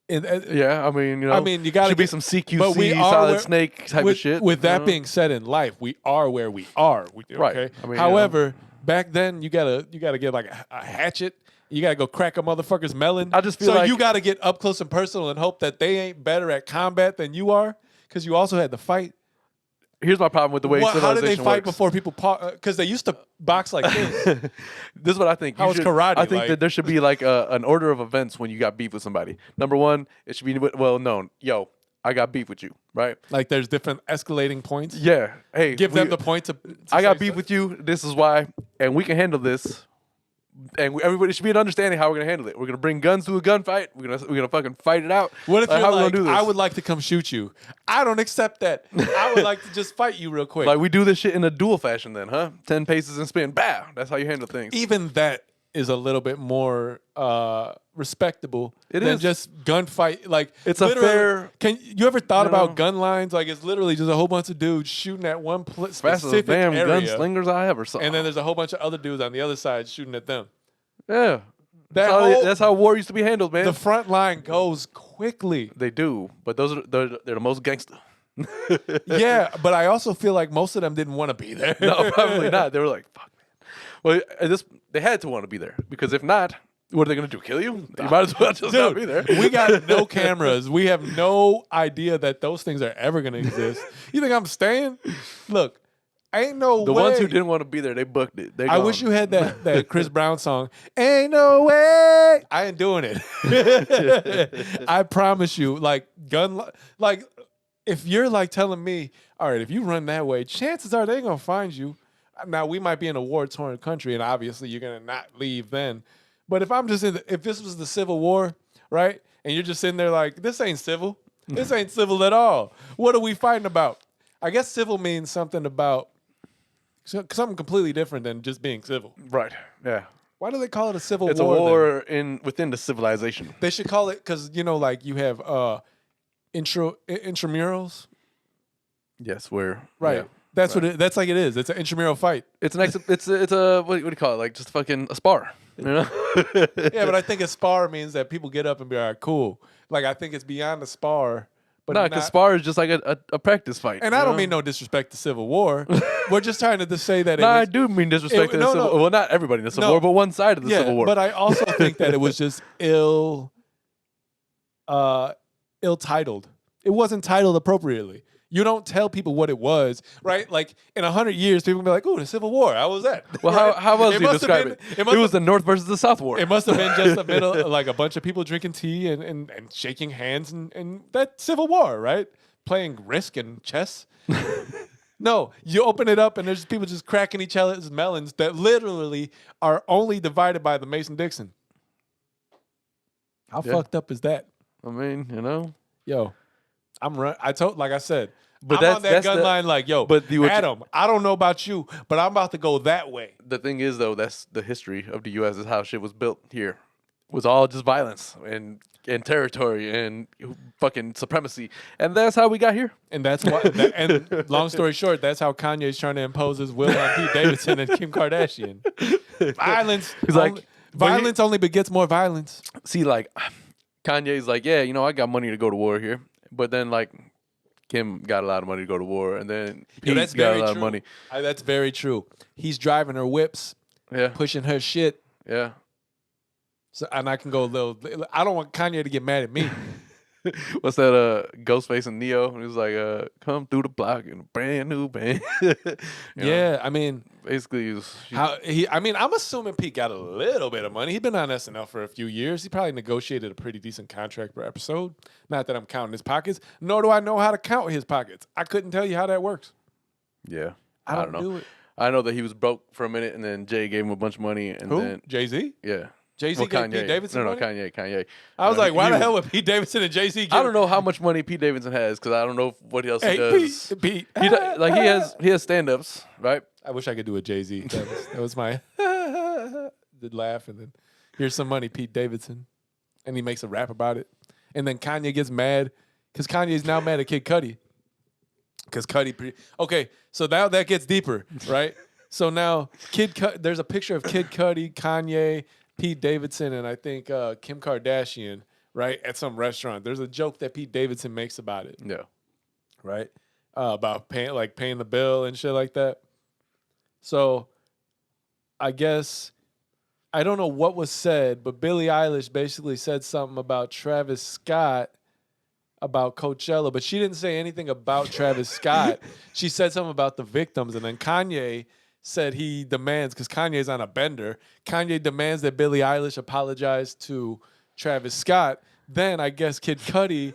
Yeah, I mean, you got to should be some CQC, but we are solid where- snake type of shit. With that being said, in life, we are where we are. Right. Okay? I mean, However, back then you gotta get like a hatchet. You gotta go crack a motherfucker's melon. I just feel so like- you gotta get up close and personal and hope that they ain't better at combat than you are, because you also had to fight. Here's my problem with the way How did civilization they fight works. before people? Because they used to box like this. This is what I think. How is karate, I think like- that there should be like an order of events when you got beef with somebody. Number one, it should be well known. Yo, I got beef with you, right? Like there's different escalating points. Yeah. Hey, Give them the point to I got say beef with you. This is why, and we can handle this. And everybody should be an understanding how we're gonna handle it. We're gonna bring guns to a gunfight. We're gonna fucking fight it out. What if you're how we like, gonna do this? I would like to come shoot you. I don't accept that. I would like to just fight you real quick. Like we do this shit in a duel fashion, then, huh? 10 paces and spin. Bow. That's how you handle things. Even that is a little bit more respectable It than is. just gunfight. Like It's a literally, fair- Can you ever thought you know- about gun lines? Like it's literally just a whole bunch of dudes shooting at one Fastest specific damn area, gunslingers I ever saw. and then there's a whole bunch of other dudes on the other side shooting at them. yeah. That That's how war used to be handled, man. the front line goes quickly. They do, but they're the most gangster. Yeah, but I also feel like most of them didn't want to be there. No, probably not. They were like, "Fuck, man." Well, they had to want to be there because if not, what are they gonna do? Kill you? You might as well just not be there. We got no cameras. We have no idea that those things are ever going to exist. You think I'm staying? Look, ain't no The way. ones who didn't want to be there, they booked it. I wish you had that Chris Brown song. Ain't no way. I ain't doing it. I promise you. Like if you're like telling me, all right, if you run that way, chances are they ain't gonna find you. Now we might be in a war-torn country, and obviously you're gonna not leave then. But if I'm just if this was the Civil War, right, and you're just sitting there like, this ain't civil. This ain't civil at all. What are we fighting about? I guess civil means something about something completely different than just being civil. Right. Yeah. Why do they call it a civil It's war? a then? war within the civilization. They should call it because like you have intramurals, Yes, where right? yeah. That's what it. That's like it is. It's an intramural fight. It's it's a what do you call it? Like just fucking a spar. You know? Yeah, but I think a spar means that people get up and be all right, cool. Like I think it's beyond the spar. But No, because spar is just like a practice fight. And I don't mean no disrespect to Civil War. We're just trying to say that. No, I do mean disrespect to the Civil War. Well, not everybody in the Civil War, but one side of the Civil War. But I also think that it was just ill-titled. It wasn't titled appropriately. You don't tell people what it was, right? Like in 100 years, people will be like, "Oh, the Civil War. How was that?" Well, Right? how else do you must have describe been- it? It It was must the North versus the South War. It must have been just a middle, like a bunch of people drinking tea and shaking hands and that Civil War, right? Playing Risk and chess. No, you open it up and there's people just cracking each other's melons that literally are only divided by the Mason-Dixon. How Yeah. fucked up is that? I mean, you know. Yo, like I said, But I'm on that that's gun the, line like, yo, but the, Adam, I don't know about you, but I'm about to go that way. the thing is though, that's the history of the U.S. is how shit was built here. It was all just violence and territory and fucking supremacy, and that's how we got here. And that's why. And long story short, that's how Kanye's trying to impose his will on Pete Davidson and Kim Kardashian. Violence. He's like, Violence only begets more violence. See, like, Kanye's like, yeah, I got money to go to war here, but then like, Kim got a lot of money to go to war, and then Pete That's got very a lot true. of money. That's very true. He's driving her whips, Yeah, pushing her shit. yeah. So, and I can go a little. I don't want Kanye to get mad at me. What's that? Ghostface and Neo. And he was like, "Come through the block in a brand new band." Yeah, I mean, basically, I mean, I'm assuming Pete got a little bit of money. He's been on SNL for a few years. He probably negotiated a pretty decent contract per episode. Not that I'm counting his pockets, nor do I know how to count his pockets. I couldn't tell you how that works. yeah. I don't know. do it. I know that he was broke for a minute, and then Jay gave him a bunch of money, and Who? then Jay-Z? yeah. Jay-Z gave Pete Davidson No, money? Kanye. I was like, why the He hell would Pete Davidson and Jay-Z get I don't know how much money Pete Davidson has because I don't know what else he Hey, does. Pete. He has stand-ups, right? I wish I could do a Jay-Z. That was my did laugh, and then here's some money, Pete Davidson. And he makes a rap about it. And then Kanye gets mad because Kanye's now mad at Kid Cudi. Because okay, so now that gets deeper, right? So now there's a picture of Kid Cudi, Kanye, Pete Davidson, and I think Kim Kardashian, right, at some restaurant. There's a joke that Pete Davidson makes about it, Yeah. right? About paying the bill and shit like that. So I guess I don't know what was said, but Billie Eilish basically said something about Travis Scott about Coachella, but she didn't say anything about Travis Scott. She said something about the victims, and then Kanye said he demands, because Kanye's on a bender, Kanye demands that Billie Eilish apologize to Travis Scott. Then I guess Kid Cudi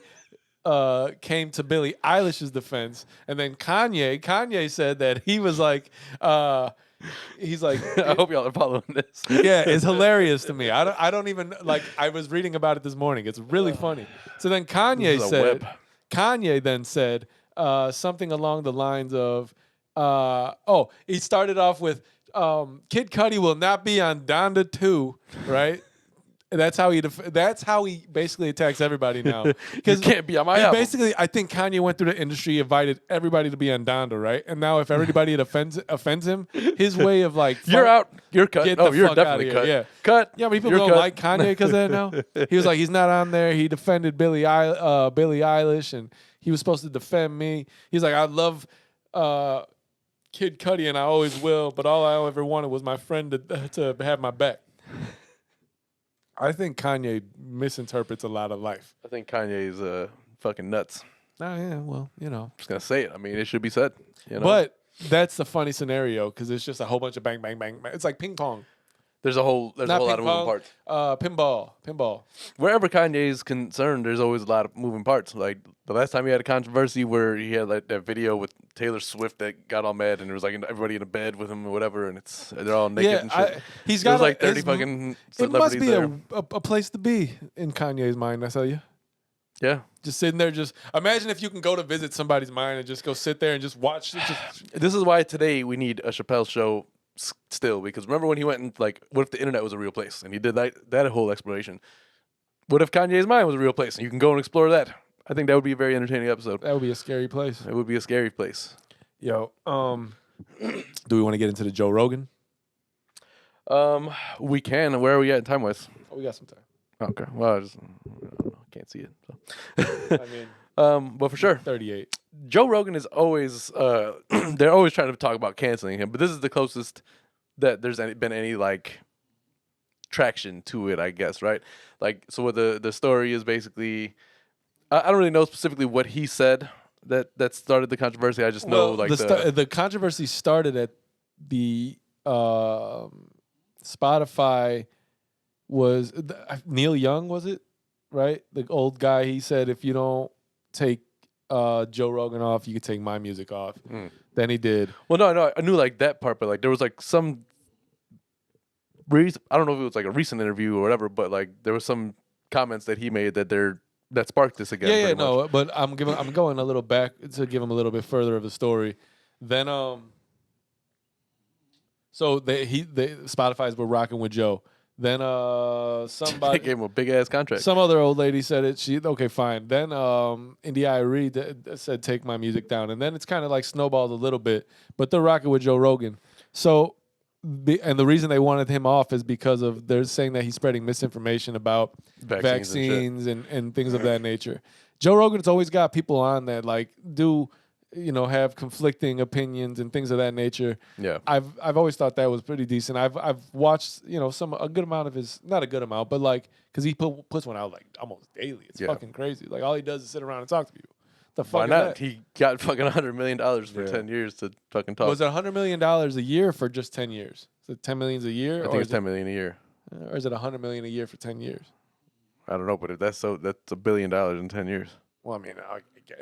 came to Billie Eilish's defense, and then Kanye said that he was like, he's like, I hope y'all are following this. yeah, it's hilarious to me. I don't even like. I was reading about it this morning. It's really funny. So then Kanye then said something along the lines of, he started off with, Kid Cudi will not be on Donda 2, right? That's how he basically attacks everybody now. You can't be on my album. Basically, I think Kanye went through the industry, invited everybody to be on Donda, right? And now if everybody offends him, his way of like, You're out. You're cut. Get Oh, the you're fuck outta definitely here. cut. Yeah. Cut. Yeah, but people You're don't cut. like Kanye because of that now. He was like, he's not on there. He defended Billie Eilish, and he was supposed to defend me. He's like, I love Kid Cudi, and I always will, but all I ever wanted was my friend to have my back. I think Kanye misinterprets a lot of life. I think Kanye's fucking nuts. Oh, yeah, well, I'm just gonna say it. I mean, it should be said. But that's the funny scenario because it's just a whole bunch of bang, bang, bang, bang. It's like ping pong. There's a whole lot of moving parts. Pinball. Wherever Kanye is concerned, there's always a lot of moving parts. Like the last time he had a controversy where he had like that video with Taylor Swift that got all mad, and there was like everybody in a bed with him or whatever, and they're all naked and shit. He's got like 30 fucking it must celebrities be there. a place to be in Kanye's mind, I tell you. Yeah. Just sitting there, just imagine if you can go to visit somebody's mind and just go sit there and just watch. This is why today we need a Chappelle show still, because remember when he went and like, what if the internet was a real place, and he did that whole exploration. What if Kanye's mind was a real place, and you can go and explore that? I think that would be a very entertaining episode. That would be a scary place. It would be a scary place. Yo, do we want to get into the Joe Rogan? We can. Where are we at time wise? Oh, we got some time. Okay. Well, I just can't see it. So. I mean, but for sure, 38. Joe Rogan is always they're always trying to talk about canceling him, but this is the closest that there's been any like traction to it, I guess, right? Like, so what the story is basically, I don't really know specifically what he said that started the controversy. I just know like the controversy started at the Spotify was Neil Young, was it? Right? The old guy, he said, if you don't take Joe Rogan off, you could take my music off. Then he did. Well, no, I knew like that part, but like there was like some I don't know if it was like a recent interview or whatever, but like there was some comments that he made that they're that sparked this again. Yeah, pretty much. no, but I'm going a little back to give him a little bit further of the story. Then so Spotify's were rocking with Joe. Then They somebody gave him a big ass contract. some other old lady said it. Okay, fine. Then India Irie said take my music down, and then it's kind of like snowballed a little bit. But they're rocking with Joe Rogan. So and the reason they wanted him off is because of they're saying that he's spreading misinformation about vaccines and things of that nature. Joe Rogan's always got people on that like have conflicting opinions and things of that nature. Yeah. I've always thought that was pretty decent. I've watched a good amount of his, not a good amount, but like because he puts one out like almost daily. It's fucking crazy. Like all he does is sit around and talk to people. The fuck Why is not? that? He got fucking $100 million for 10 years to fucking talk. Was it $100 million a year for just 10 years? Is it $10 million a year? I think it's $10 million a year. Or is it $100 million a year for 10 years? I don't know, but if that's $1 billion in 10 years. Well, I mean,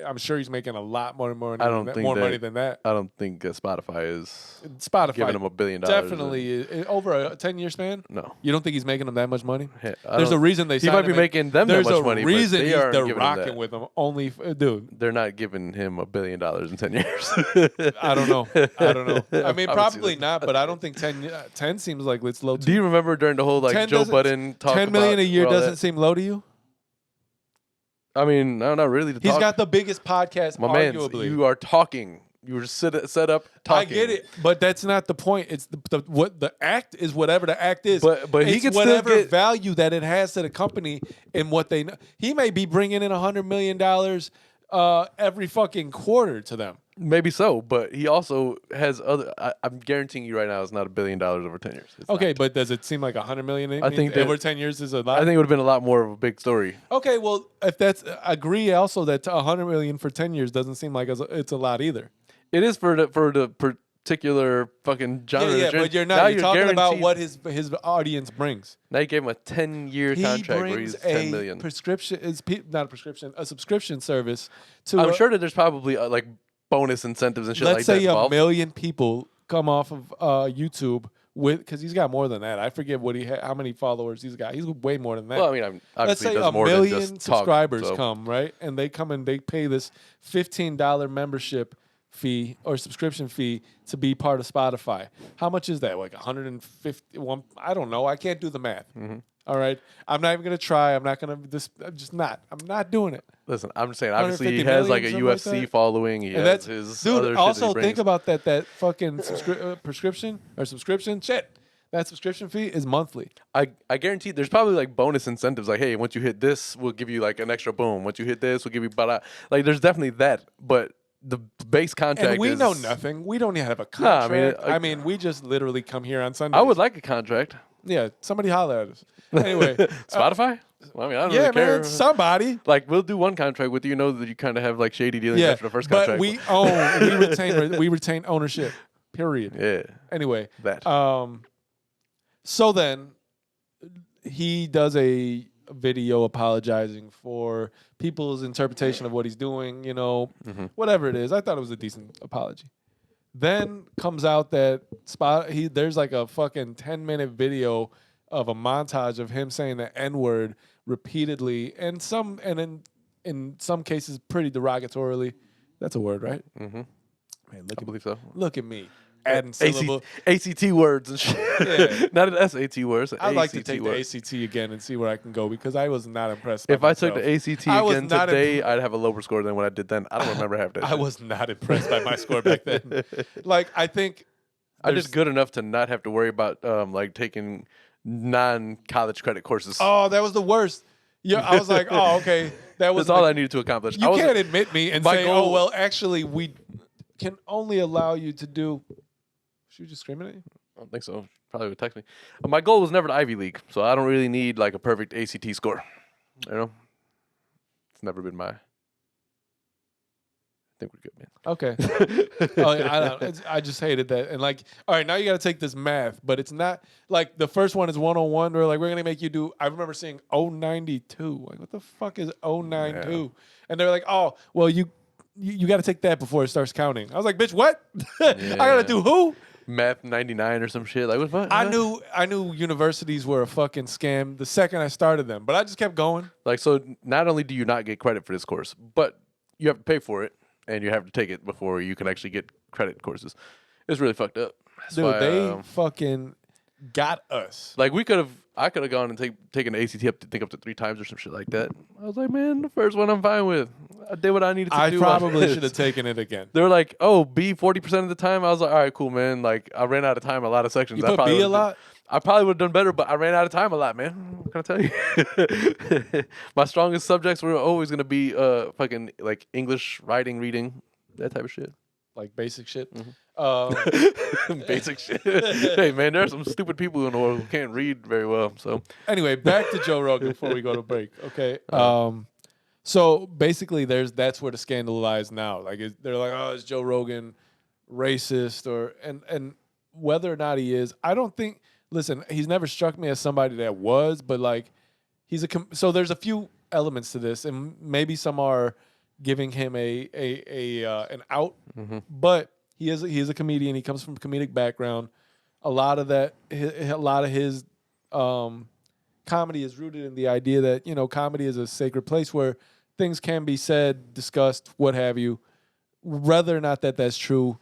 I'm sure he's making a lot more money than that. I don't think Spotify is Spotify giving him $1 billion. Definitely over a 10-year span. No, you don't think he's making them that much money? Hey, there's a reason they. He might be making them that much money. There's a reason they're giving rocking with him. Only, dude. They're not giving him $1 billion in 10 years. I don't know. I mean, probably not, but I don't think 10 seems like it's low. Do you remember during the whole like Joe Budden talk? $10 million a year doesn't seem low to you? I mean, no, not really. He's got the biggest podcast, arguably. Man, you are talking. You were set up talking. I get it, but that's not the point. It's what the act is. Whatever the act is, but he can whatever still get value that it has to the company and what they know. He may be bringing in $100 million every fucking quarter to them. Maybe so, but he also has other. I'm guaranteeing you right now, it's not $1 billion over 10 years. It's okay, not. but does it seem like $100 million? I think over 10 years is a lot. I think it would have been a lot more of a big story. Okay, well, if that's agree also that $100 million for 10 years doesn't seem like it's a lot either. It is for the particular fucking genre. Yeah, but you're not. Now you're talking about what his audience brings. Now you gave him a 10-year contract where he's $10 million. A subscription service. I'm sure that there's probably like bonus incentives and shit like that. Let's say involved. 1 million people come off of YouTube because he's got more than that. I forget how many followers he's got. He's way more than that. Well, I mean, let's say 1 million subscribers come, right? And they come and they pay this $15 membership fee or subscription fee to be part of Spotify. How much is that? Like 151? I don't know. I can't do the math. Mm-hmm. All right. I'm not even going to try. I'm not doing it. Listen, I'm just saying, obviously he has like a UFC following. He has his other shit also that he think brings. about that fucking prescription or subscription. Shit. That subscription fee is monthly. I guarantee there's probably like bonus incentives. Like, hey, once you hit this, we'll give you like an extra boom. Once you hit this, we'll give you like there's definitely that. But the base contract and we know nothing. We don't have a contract. I mean, we just literally come here on Sunday. I would like a contract. Yeah, somebody holler at us. Anyway, Spotify. Well, I mean, I don't yeah, really care. Man, somebody. Like, we'll do one contract with you. You know that you kind of have like shady dealings after the first contract. But we own. We retain ownership. Period. Yeah. Anyway, that. So then he does a video apologizing for people's interpretation of what he's doing. Whatever it is. I thought it was a decent apology. Then comes out that there's like a fucking 10-minute video of a montage of him saying the N-word repeatedly and in some cases pretty derogatorily. That's a word, right? Mm-hmm. Man, I believe so. Look at me. Adding syllable. ACT words and shit. Yeah. Not an SAT words. I'd like to take the ACT again and see where I can go because I was not impressed by If myself. I took the ACT again today, I'd have a lower score than what I did then. I don't remember half that. I was not impressed by my score back then. Like, I think I did good enough to not have to worry about like taking non-college credit courses. Oh, that was the worst. Yeah, I was like, oh, okay. That's all I needed to accomplish. You can't admit me and say, oh, well, actually, we can only allow you to do. Should you discriminate? I don't think so. Probably would text me. My goal was never the Ivy League, so I don't really need like a perfect ACT score. It's never been my. I think we're good, man. Okay. I just hated that. And like, all right, now you got to take this math, but it's not like the first one is 101. Or like, we're going to make you do, I remember seeing 092. Like, what the fuck is 092? Yeah. And they're like, oh, well, you got to take that before it starts counting. I was like, bitch, what? Yeah. I got to do who? Math 99 or some shit. Like what the fuck? I knew universities were a fucking scam the second I started them, but I just kept going. Like, so not only do you not get credit for this course, but you have to pay for it and you have to take it before you can actually get credit courses. It's really fucked up. That's Dude, why, they fucking got us. like I could have gone and taken the ACT up to 3 times or some shit like that. I was like, man, the first one I'm fine with. I did what I needed to do. I probably should have taken it again. They were like, oh, B 40% of the time. I was like, all right, cool, man. Like I ran out of time in a lot of sections. You put B a lot? I probably would have done better, but I ran out of time a lot, man. What can I tell you? My strongest subjects were always gonna be fucking like English, writing, reading, that type of shit. Like basic shit. Basic shit. Hey man, there are some stupid people in the world who can't read very well. So Anyway, back to Joe Rogan before we go to break. Okay. So basically, that's where the scandal lies now. Like they're like, oh, is Joe Rogan racist or and whether or not he is, I don't think. Listen, he's never struck me as somebody that was, but like so there's a few elements to this, and maybe some are giving him an out, but he is a comedian. He comes from a comedic background. A lot of his comedy is rooted in the idea that comedy is a sacred place where things can be said, discussed, what have you. Whether or not that's true,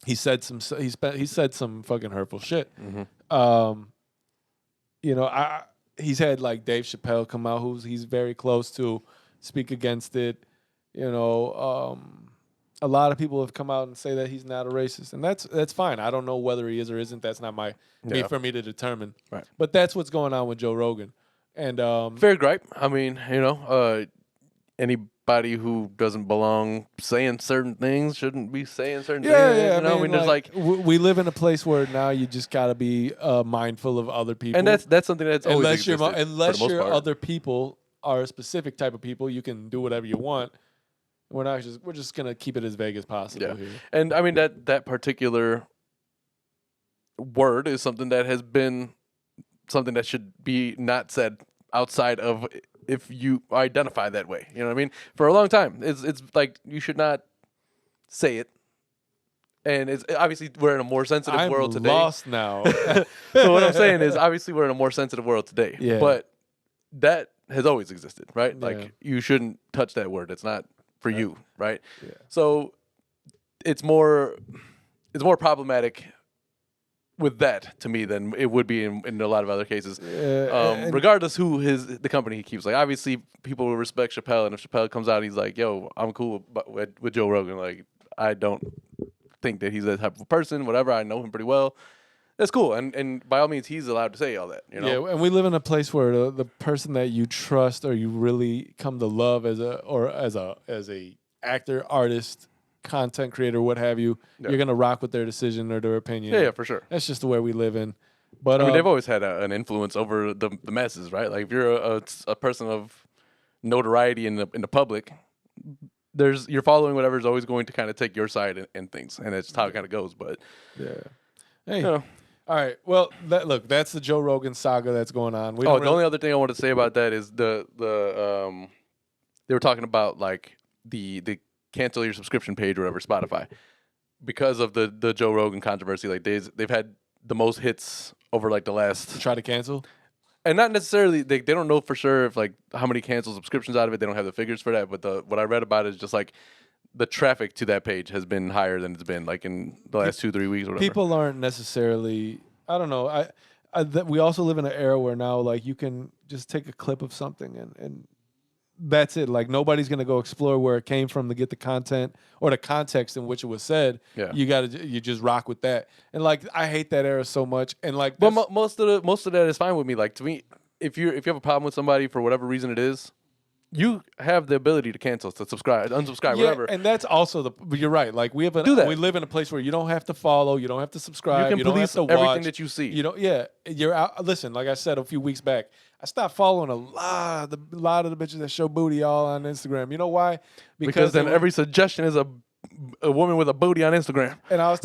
he said some fucking hurtful shit. He's had like Dave Chappelle come out, he's very close to, speak against it. A lot of people have come out and say that he's not a racist, and that's fine. I don't know whether he is or isn't. That's not for me to determine. Right. But that's what's going on with Joe Rogan. And fair gripe. I mean, anybody who doesn't belong saying certain things shouldn't be saying certain things. Yeah. I mean, there's like we live in a place where now you just got to be mindful of other people, and that's something that's always existed, unless for the most part. other people are a specific type of people, you can do whatever you want. We're just gonna keep it as vague as possible here. And I mean that particular word is something that has been something that should be not said outside of if you identify that way. You know what I mean? For a long time, it's like you should not say it. And it's obviously we're in a more sensitive world today. I'm lost now. So what I'm saying is obviously we're in a more sensitive world today. Yeah. But that has always existed, right? Like you shouldn't touch that word. It's not for you, right? Yeah. So it's more problematic with that to me than it would be in a lot of other cases. Regardless who the company he keeps. Like obviously people will respect Chappelle, and if Chappelle comes out, he's like, "Yo, I'm cool with Joe Rogan." Like I don't think that he's that type of person. Whatever, I know him pretty well. That's cool, and by all means, he's allowed to say all that. Yeah, and we live in a place where the person that you trust or you really come to love as a actor, artist, content creator, what have you, you're gonna rock with their decision or their opinion. Yeah, for sure. That's just the way we live in. But I mean, they've always had an influence over the masses, right? Like if you're a person of notoriety in the public, you're following whatever's always going to kind of take your side and things, and that's how it kind of goes. But yeah, hey. All right. Well, that's the Joe Rogan saga that's going on. The only other thing I wanted to say about that is they were talking about like the cancel your subscription page or whatever, Spotify, because of the Joe Rogan controversy. Like they've had the most hits over like the last try to cancel, and not necessarily they don't know for sure if like how many canceled subscriptions out of it. They don't have the figures for that, but what I read about it is just like the traffic to that page has been higher than it's been like in the last 2-3 weeks or whatever. People aren't necessarily, I don't know. We also live in an era where now like you can just take a clip of something and that's it. Like nobody's going to go explore where it came from to get the content or the context in which it was said. Yeah. You just rock with that. And like I hate that era so much. And like but most of that is fine with me. Like to me, if you have a problem with somebody for whatever reason it is, you have the ability to cancel, to subscribe, unsubscribe, whatever. And that's also you're right. Like we live in a place where you don't have to follow, you don't have to subscribe, you can police don't have to everything watch. that you see. You're out. Listen, like I said a few weeks back, I stopped following a lot of the bitches that show booty all on Instagram. You know why? Because then every suggestion is a woman with a booty on Instagram. And I was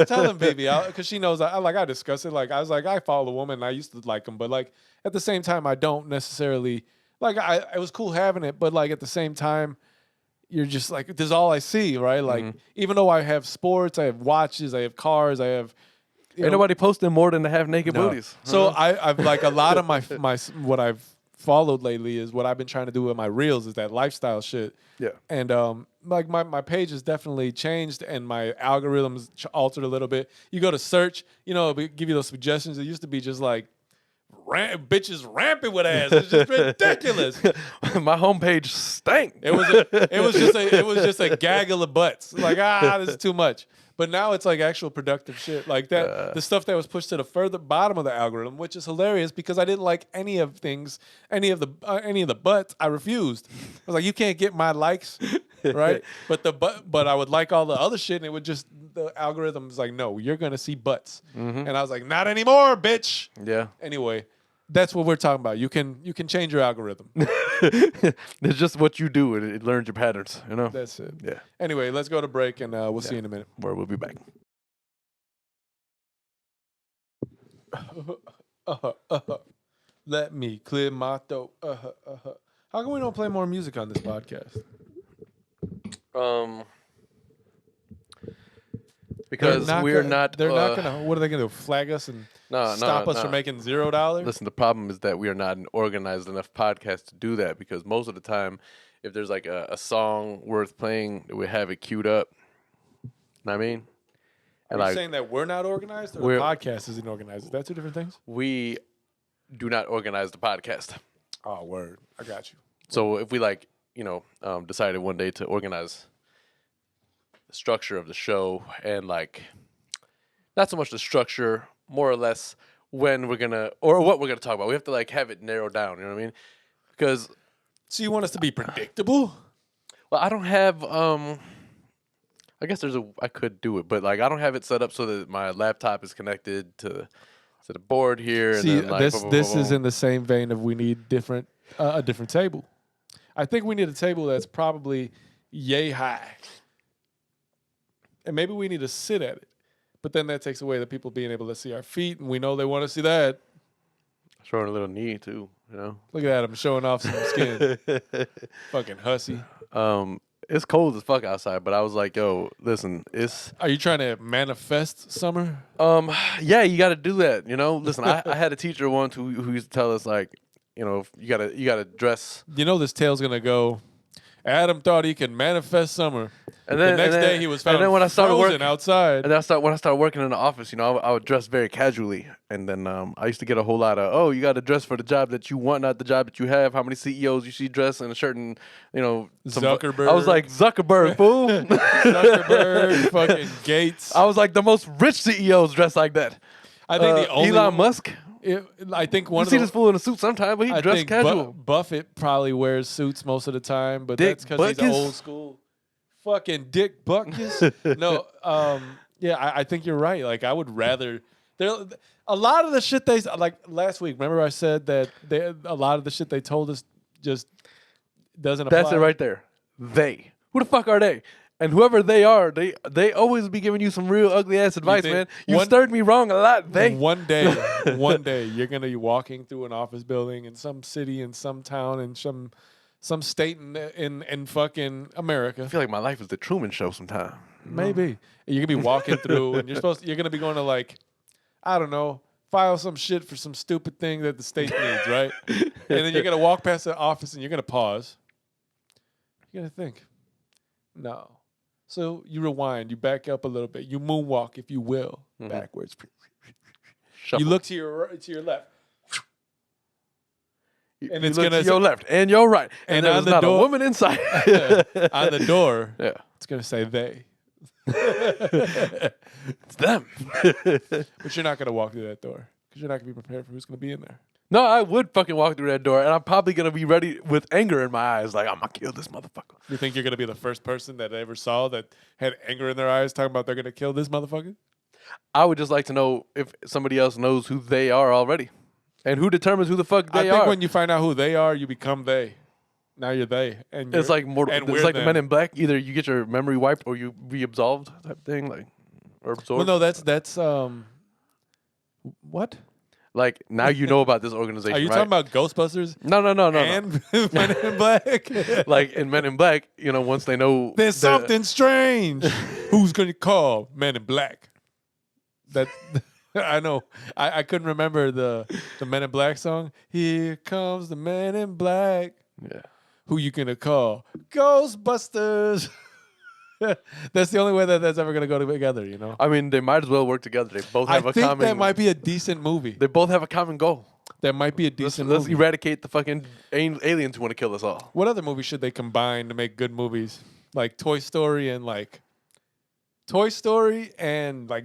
telling Baby, because she knows I discuss it. Like I was like, I follow a woman and I used to like them, but like at the same time, I don't necessarily. Like it was cool having it, but like at the same time, you're just like, this is all I see, right? Like, Mm-hmm. even though I have sports, I have watches, I have cars, I have. Ain't nobody posting more than the half naked No. booties. So I've like a lot of my what I've followed lately is what I've been trying to do with my reels is that lifestyle shit. Yeah. And like my page has definitely changed and my algorithms altered a little bit. You go to search, it'll give you those suggestions. It used to be just like bitches rampant with ass. It's just ridiculous. My homepage stank. It was just a gaggle of butts. Like, this is too much. But now it's like actual productive shit. Like that, the stuff that was pushed to the further bottom of the algorithm, which is hilarious because I didn't like any of the butts. I refused. I was like, you can't get my likes, right? But I would like all the other shit, and it would just the algorithm was like, no, you're gonna see butts, and I was like, not anymore, bitch. Yeah. Anyway. That's what we're talking about. You can change your algorithm. It's just what you do. It learns your patterns, That's it. Yeah. Anyway, let's go to break, and we'll see you in a minute. Where we'll be back. Let me clear my throat. How come we don't play more music on this podcast? Because They're we're not. They're not gonna. What are they gonna do? Flag us and stop us from making $0? Listen, the problem is that we are not an organized enough podcast to do that because most of the time, if there's like a song worth playing, we have it queued up. Know what I mean? Are you saying that we're not organized or the podcast isn't organized? Is that two different things? We do not organize the podcast. Oh, word. I got you. So if we decided one day to organize the structure of the show and not so much the structure, more or less when we're gonna or what we're gonna talk about. We have to have it narrowed down. You know what I mean? Because so you want us to be predictable? Well, I don't have. I guess I could do it, but I don't have it set up so that my laptop is connected to the board here. See, and then, this is in the same vein of we need a different table. I think we need a table that's probably yay high, and maybe we need to sit at it. But then that takes away the people being able to see our feet, and we know they want to see that. Showing a little knee too, Look at that, I'm showing off some skin. Fucking hussy. It's cold as fuck outside, but I was like, yo, listen, it's. Are you trying to manifest summer? Yeah, you got to do that. Listen, I had a teacher once who used to tell us you gotta dress. This tale's gonna go. Adam thought he could manifest summer. And then the next day he was found when I started frozen outside. And when I started working in the office, I would dress very casually. And then I used to get a whole lot of, you got to dress for the job that you want, not the job that you have. How many CEOs you see dressed in a shirt and, Zuckerberg. I was like, Zuckerberg, fool. Zuckerberg, fucking Gates. I was like, the most rich CEOs dress like that. I think the only Elon Musk. I think one you of see this fool in a suit sometime, but he dressed casual. Buffett probably wears suits most of the time, but that's because he's old school. Fucking Dick Buckus. No, yeah, I think you're right. I would rather. A lot of the shit they last week. Remember I said that a lot of the shit they told us just doesn't apply. That's it right there. They. Who the fuck are they? And whoever they are, they always be giving you some real ugly ass advice, man. You stirred me wrong a lot. One day, you're gonna be walking through an office building in some city, in some town, in some state in fucking America. I feel like my life is the Truman Show sometime. Maybe you're gonna be walking through, and you're gonna be going to I don't know, file some shit for some stupid thing that the state needs, right? And then you're gonna walk past the office, and you're gonna pause. You're gonna think, no. So you rewind, you back up a little bit, you moonwalk, if you will, backwards. Shuffle. You look to your left, and it's gonna to your left and your right, and there's not a woman inside. On the door, yeah, it's gonna say they. It's them. But you're not gonna walk through that door because you're not gonna be prepared for who's gonna be in there. No, I would fucking walk through that door, and I'm probably gonna be ready with anger in my eyes, like I'm gonna kill this motherfucker. You think you're gonna be the first person that I ever saw that had anger in their eyes, talking about they're gonna kill this motherfucker? I would just like to know if somebody else knows who they are already, and who determines who the fuck they are. I think when you find out who they are, you become they. Now you're they, and it's like it's like the Men in Black. Either you get your memory wiped or you be absolved type thing, or absorbed. Well, no, that's what? Like now you know about this organization. Are you right? talking about Ghostbusters No. and Men in Black? Like in Men in Black, you know, once they know There's something strange. Who's gonna call Men in Black? That I know. I couldn't remember the Men in Black song. Here comes the Men in Black. Yeah. Who you gonna call? Ghostbusters. That's the only way that's ever gonna go together, you know. I mean, they might as well work together. They both have I a think common. that might be a decent movie. They both have a common goal. That might be a Let's, decent let's movie. eradicate the fucking aliens who want to kill us all. What other movies should they combine to make good movies? Like Toy Story and like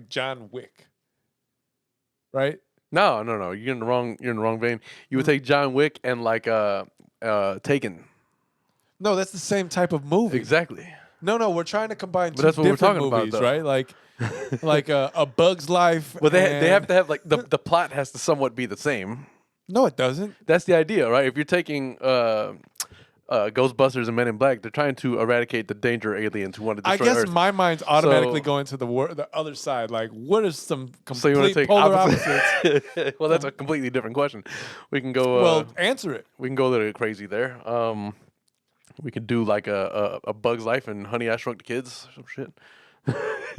John Wick. Right? No. You're in the wrong vein. You would take John Wick and like Taken. No, that's the same type of movie. Exactly. No, we're trying to combine two that's what we're different talking about, movies, though. right? Like a Bug's Life. But they and- have to have like the plot has to somewhat be the same. No, it doesn't. That's the idea, right? If you're taking Ghostbusters and Men in Black, they're trying to eradicate the danger aliens who want to I destroy guess Earth. my mind's automatically So- going to the other side. Like, what is some So you want complete to take polar opposites? opposites? Well, that's a completely different question. We can go. Well, answer it. we can go a little crazy there. We could do like a Bug's Life and Honey I Shrunk the Kids, some shit.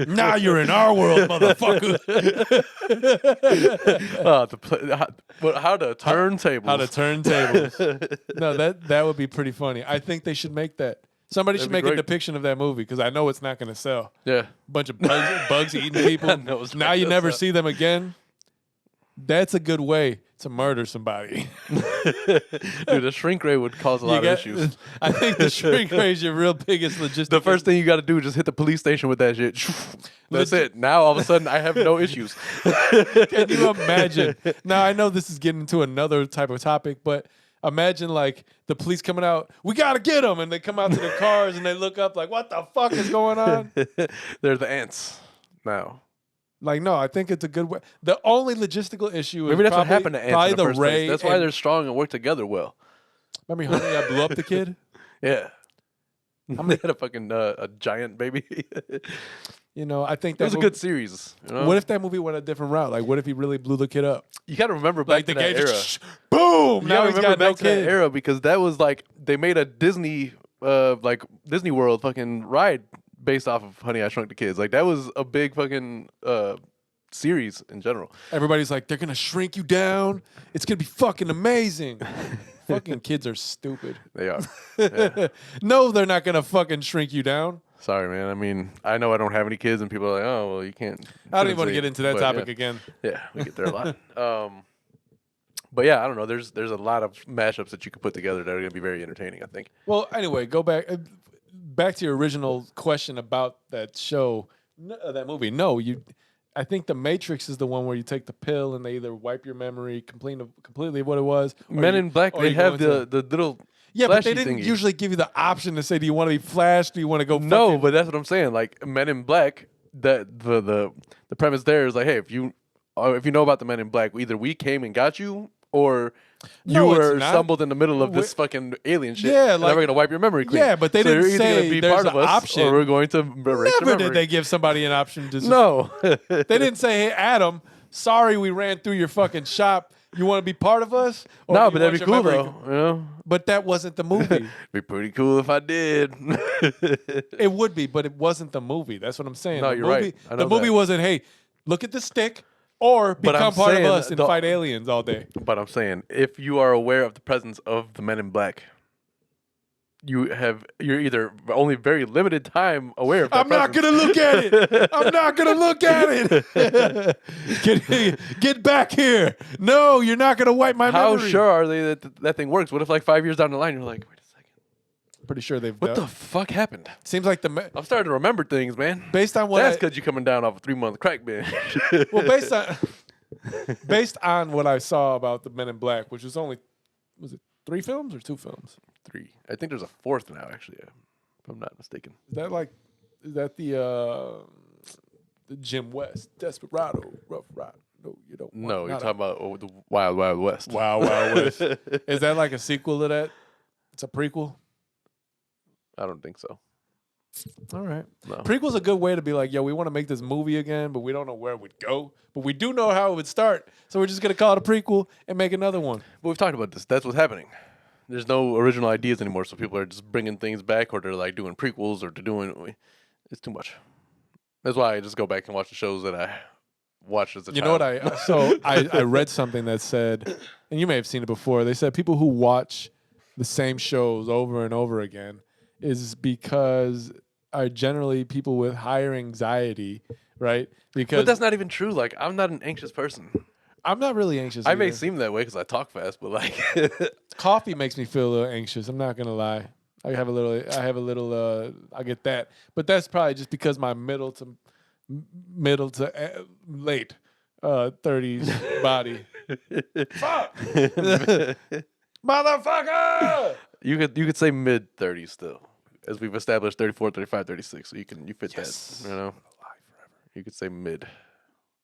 Now you're in our world, motherfucker. How to turn tables. How to turn tables. No, that would be pretty funny. I think they should make that. Somebody should That'd be make a great. depiction of that movie because I know it's not going to sell. Yeah. Bunch of bugs eating people. I know it's Now not you gonna never sell. see them again. That's a good way to murder somebody. Dude, the shrink ray would cause a lot of issues. I think the shrink ray is your real biggest logistic. The first thing you got to do is just hit the police station with that shit. That's it. Now all of a sudden I have no issues. Can you imagine? Now I know this is getting into another type of topic, but imagine like the police coming out. We gotta get them, and they come out to their cars and they look up like, "What the fuck is going on?" They're the ants now. Like, no, I think it's a good way. The only logistical issue is Maybe that's probably, what happened to ants probably in the first ray. place. That's why they're strong and work together well. Remember, Honey, I blew up the kid. Yeah. They had a fucking a giant baby. It You know, I think that was a good series. You know? What if that movie went a different route? Like, what if he really blew the kid up? You got to remember Like back the to that guy era. just boom. You Now gotta he's remember got no back to that kid. era because that was like they made a Disney Disney World fucking ride based off of Honey I Shrunk the Kids. Like that was a big fucking series in general. Everybody's like, they're gonna shrink you down. It's gonna be fucking amazing. Fucking kids are stupid. They are. Yeah. No, they're not gonna fucking shrink you down. Sorry, man. I mean, I know I don't have any kids, and people are like, "Oh, well, you can't." I don't even want to get into that But, topic yeah. again. Yeah, we get there a lot. But yeah, I don't know. There's a lot of mashups that you could put together that are going to be very entertaining, I think. Well, anyway, go back to your original question about that show, that movie. No, I think The Matrix is the one where you take the pill and they either wipe your memory completely of what it was. or Men you- in Black, or they you go have into- the little Yeah, but they flashy didn't thingy. usually give you the option to say, do you want to be flashed? Do you want to go No, fucking- but that's what I'm saying. Like Men in Black, that the premise there is like, hey, if you know about the Men in Black, either we came and got you, or you No, it's were not. stumbled in the middle of this fucking alien shit. Yeah, and like- we're gonna wipe your memory clean. Yeah, but they So didn't you're either say gonna be there's part of an us, option. or we're going to erase your Never memory. did they give somebody an option to just No, They didn't say, hey, Adam, sorry we ran through your fucking shop. You want to be part of us? Or no, you but that'd want be your cool memory- though. You know, But that wasn't the movie. be pretty cool if I did. It would be, but it wasn't the movie. That's what I'm saying. No, The you're movie, right. I The know movie that. wasn't, hey, look at the stick or But I'm become part of saying us and the- fight aliens all day. But I'm saying, if you are aware of the presence of the Men in Black, you're either only very limited time aware of that I'm not presence. going to look at it. I'm not going to look at it. Get back here. No, you're not going to wipe my How memory. sure are they that that thing works? What if like 5 years down the line you're like, wait a second, Pretty sure they've what done. the fuck happened? Seems like I'm starting to remember things, man. based on what That's I, because you're coming down off a 3-month crack binge. well, based on what I saw about the Men in Black, which was it 3 films or 2 films? 3. I think there's a 4th now, actually, if I'm not mistaken. Is that the Jim West Desperado Rough Ride? No, you don't. No, want, you're not talking about the Wild Wild West. Wow, West. Is that like a sequel to that? It's a prequel. I don't think so. All right. No. Prequel's a good way to be like, yo, we want to make this movie again, but we don't know where it would go. But we do know how it would start. So we're just going to call it a prequel and make another one. But we've talked about this. That's what's happening. There's no original ideas anymore, so people are just bringing things back, or they're like doing prequels, or they're doing. It's too much. That's why I just go back and watch the shows that I watched as a child. You know what I read something that said, and you may have seen it before. They said people who watch the same shows over and over again is because are generally people with higher anxiety, right? Because But that's not even true. Like, I'm not an anxious person. I'm not really anxious. I may either. seem that way because I talk fast, but like, Coffee makes me feel a little anxious. I'm not gonna lie. I get that, but that's probably just because my middle to late 30s body. Fuck, motherfucker. you could say mid 30s still, as we've established 34, 35, 36. So you fit Yes. that. You know, you could say mid.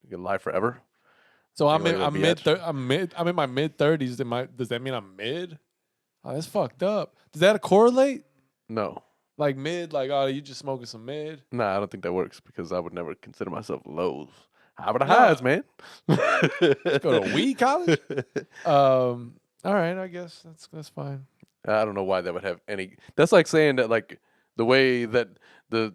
You can lie forever. So I'm You wanna be at- I'm in my mid 30s. Does that mean I'm mid? Oh, that's fucked up. Does that correlate? No. Like mid, like, oh, you just smoking some mid? Nah, I don't think that works because I would never consider myself lows. How about the Nah. highs, man? Go to weed college? All right, I guess that's fine. I don't know why that would have any. That's like saying that like the way that the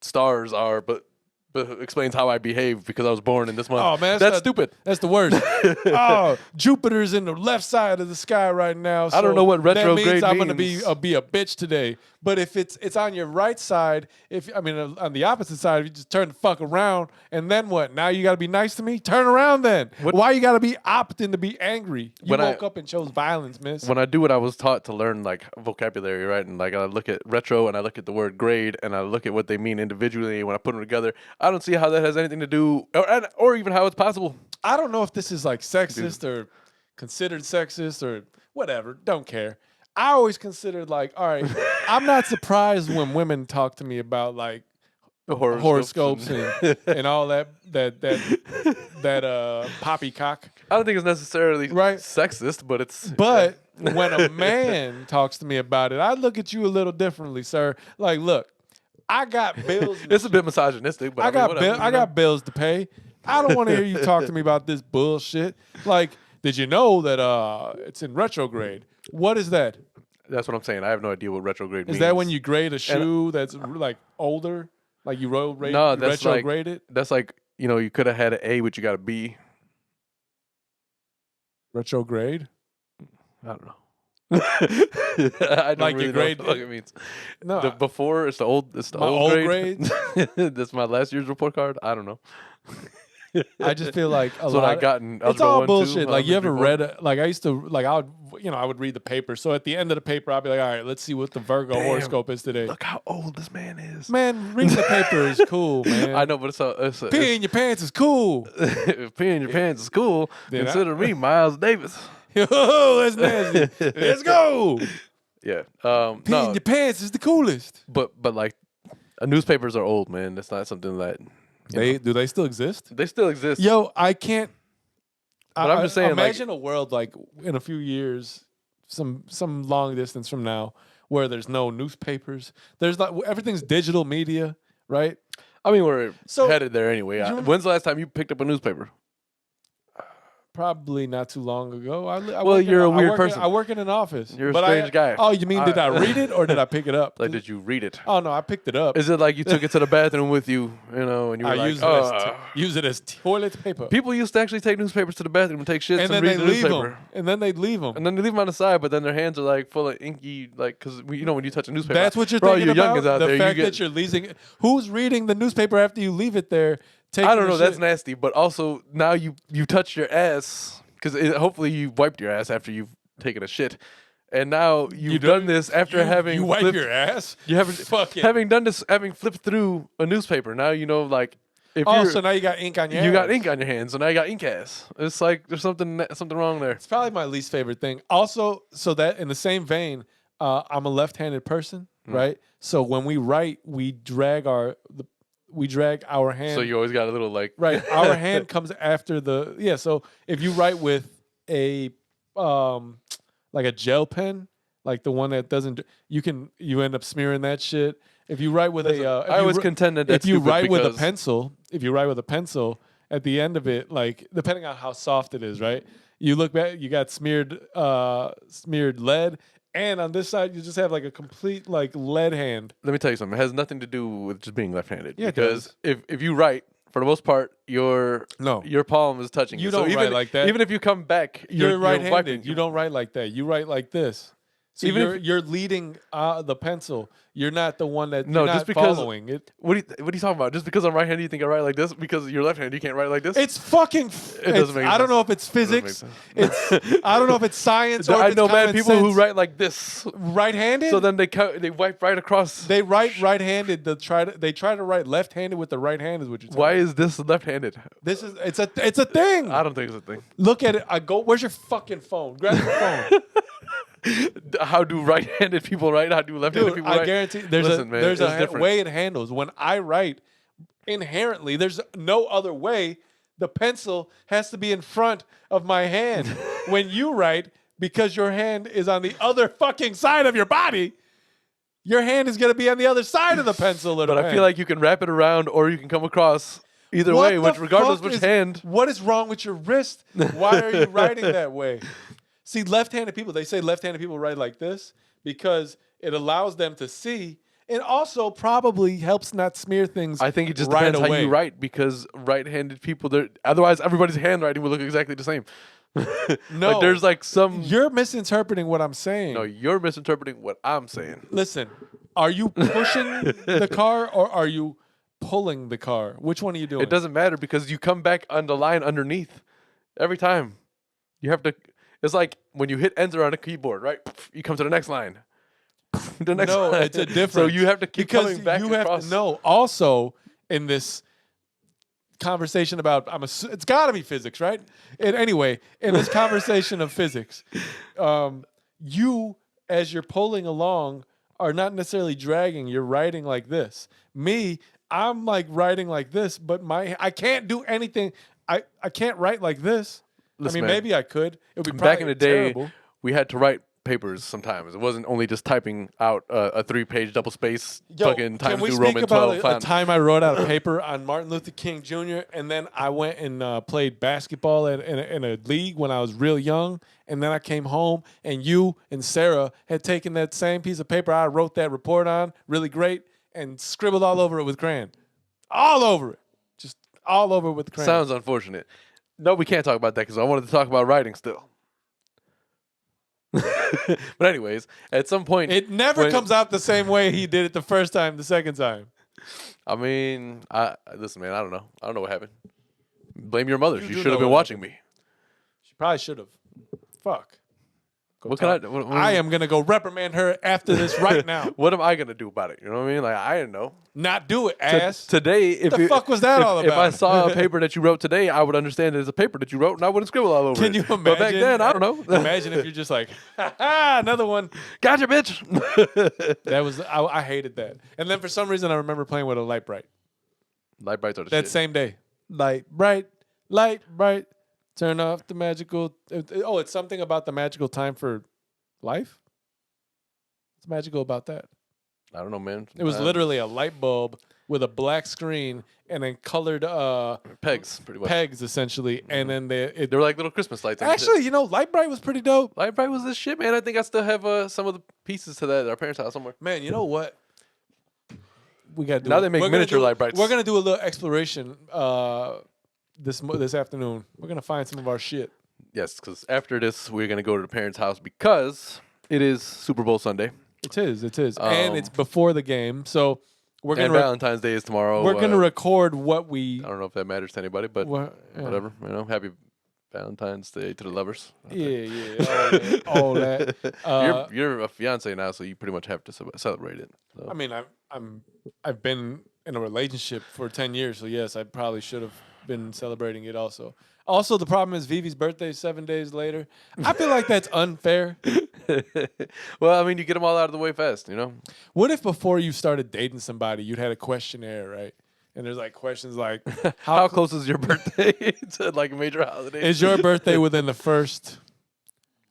stars are, but explains how I behave because I was born in this month. Oh man, that's stupid. That's the worst. Oh, Jupiter's in the left side of the sky right now. So I don't know what that retrograde means. I'm gonna means. be a bitch today. But if it's on your right side, on the opposite side, if you just turn the fuck around, and then what? Now you got to be nice to me. Turn around then. Why you got to be opting to be angry? You woke up and chose violence, miss. When I do what I was taught to learn, like vocabulary, right, and like I look at retro and I look at the word grade and I look at what they mean individually, and when I put them together, I don't see how that has anything to do, or even how it's possible. I don't know if this is like sexist or considered sexist or whatever. Don't care. I always considered like, all right, I'm not surprised when women talk to me about like horoscopes and all that poppycock. I don't think it's necessarily Right. sexist, but it's. But when a man talks to me about it, I look at you a little differently, sir. Like, look, I got bills. It's a bit misogynistic, but I got bills to pay. I don't want to hear you talk to me about this bullshit. Like, did you know that it's in retrograde? What is that? That's what I'm saying. I have no idea what retrograde means. Is that when you grade a shoe that's like older? Like you that's retrograde it? That's like, you could have had an A, but you got a B. Retrograde? I don't know. I don't Like really your know grade- what the fuck it means. No. Before it's the old My old old grade. That's my last year's report card. I don't know. I just feel like That's what I got in it's algebra all 1, bullshit. 2, Like you ever elementary, read like I used to like I would read the paper. So at the end of the paper I'd be like, all right, let's see what the Virgo Damn. horoscope is today. Look how old this man is. Man, reading the paper is cool, man. I know, but it's Pee in your pants is cool. if peeing in your pants is cool, Then consider me Miles Davis. Oh, that's nasty. Let's go. Yeah. Pee in your pants is the coolest. but like newspapers are old, man. That's not something that Do they still exist? they still exist. Yo, I can't. But I'm just saying, like- imagine a world like in a few years, some long distance from now, where there's no newspapers. There's like everything's digital media, right? I mean, we're So- headed there anyway. When's the last time you picked up a newspaper? Probably not too long ago. Well, you're a weird person. I work in an office. You're a but strange guy. Oh, you mean did I read it or did I pick it up? Like, did you read it? Oh no, I picked it up. Is it like you took it to the bathroom with you, and you were I like, use it as toilet paper. People used to actually take newspapers to the bathroom and take shits and and, then read they the leave newspaper. them. And then they'd leave them. And then they leave them on the side, but then their hands are like full of inky, like, because when you touch a newspaper. That's what you're for all thinking you about? youngins out the there, fact you get, that you're leasing. Who's reading the newspaper after you leave it there? I don't know. That's shit? nasty. But also now you touch your ass because hopefully you wiped your ass after you've taken a shit, and now you've done this after having You wipe flipped, your ass? You haven't Fuck it. having done this, having flipped through a newspaper. Now like if Oh, you're, so now you got ink on your you ass. got ink on your hands, so now you got ink ass. It's like there's something wrong there. It's probably my least favorite thing. Also, so that in the same vein, I'm a left-handed person, right? So when we write, we drag our hand. So you always got a little like right. Our hand comes after So if you write with a like a gel pen, like the one that doesn't. You end up smearing that shit. If you write with I always contend that that's if you stupid write with a because- pencil, at the end of it, like depending on how soft it is, right? You look back, you got smeared lead, and on this side you just have like a complete like lead hand. Let me tell you something. It has nothing to do with just being left-handed. Yeah, it because if you write, for the most part, your palm is touching You you. don't so write like that. Even if you come back, You're you're right-handed. wiping. You don't write like that. You write like this. So Even you're leading the pencil. You're not the one that No, you're not just because- following it. What are you talking about? Just because I'm right-handed, you think I write like this? Because you're left-handed, you can't write like this? It's fucking. It doesn't make I don't sense. know if it's Doesn't make physics. sense. I don't know if it's science or if I it's know mad common people who sense. write like this. Right-handed. So then they wipe right across. they write right-handed. They try to write left-handed with the right hand. Is what you're telling Why me. is this left-handed? This is it's a thing. I don't think it's a thing. Look at it. I go. Where's your fucking phone? Grab your phone. How do right-handed people write? How do left-handed Dude, people I write? guarantee there's Listen, man, there's it's a different. way it handles. When I write, inherently, there's no other way. The pencil has to be in front of my hand. When you write, because your hand is on the other fucking side of your body, your hand is going to be on the other side of the pencil. Or the But I pen. feel like you can wrap it around or you can come across either What way, the which regardless fuck which is- hand. What is wrong with your wrist? Why are you writing that way? See, left-handed people, they say left-handed people write like this because it allows them to see and also probably helps not smear things. I think it just right depends how away. you write because right-handed people, otherwise everybody's handwriting would look exactly the same. No. Like there's like some. You're misinterpreting what I'm saying. No, you're misinterpreting what I'm saying. Listen, are you pushing the car or are you pulling the car? Which one are you doing? It doesn't matter because you come back on the line underneath every time. You have to. It's like when you hit enter on a keyboard, right? You come to the next line. The next No, line. it's a difference. So you have to keep because coming back you have across. to know. Also, in this conversation about, it's got to be physics, right? And anyway, in this conversation of physics, you, as you're pulling along, are not necessarily dragging. You're writing like this. Me, I'm like writing like this, but I can't do anything. I can't write like this. Listen, I mean, man, maybe I could. It would be back in probably the day, terrible. we had to write papers sometimes. It wasn't only just typing out a 3-page double space fucking can times we New speak Roman about 12 a font. time I wrote out a paper on Martin Luther King Jr. and then I went and played basketball in a league when I was real young, and then I came home and you and Sarah had taken that same piece of paper I wrote that report on, really great, and scribbled all over it with crayon, all over it, just all over it with crayon. Sounds unfortunate. No, we can't talk about that because I wanted to talk about writing still. But anyways, at some point, It never when- comes out the same way he did it the first time, the second time. I mean, listen, man, I don't know. I don't know what happened. Blame your mother. You She do should have know been what watching me. She probably should have. Fuck. Go What can I? talk. What, I am gonna go reprimand her after this right now. What am I gonna do about it? You know what I mean? Like I didn't know. Not do it, ass. Today, if the fuck was that all If I about? saw a paper that you wrote today, I would understand it as a paper that you wrote, and I wouldn't scribble all over Can it. you imagine? But back then, I don't know. Imagine if you're just like, ha ha, another one. Gotcha, bitch. That was I hated that. And then for some reason, I remember playing with a light bright Light brights are the that shit. same day. Light bright, turn off the magical. Oh, it's something about the magical time for life. What's magical about that? I don't know, man. It was literally a light bulb with a black screen and then colored pegs, pretty much. pegs essentially, and then They were like little Christmas lights. and shit. actually, light bright was pretty dope. Light bright was this shit, man. I think I still have some of the pieces to that at our parents' house somewhere. Man, you know what? We got to do. Now they make we're gonna miniature do- light brights. We're gonna do a little exploration this afternoon. We're gonna find some of our shit. Yes, because after this, we're gonna go to the parents' house because it is Super Bowl Sunday It is, and it's before the game, so we're and gonna Valentine's Day is tomorrow. we're gonna record what we. I don't know if that matters to anybody, but Yeah. whatever. Happy Valentine's Day to the lovers. Yeah, all that. You're a fiance now, so you pretty much have to celebrate it. So. I mean, I've been in a relationship for 10 years, so yes, I probably should have been celebrating it also. Also, the problem is Vivi's birthday is 7 days later. I feel like that's unfair. Well, I mean, you get them all out of the way fast, What if before you started dating somebody, you'd had a questionnaire, right? And there's like questions like, How close is your birthday to like a major holiday? is your birthday within the first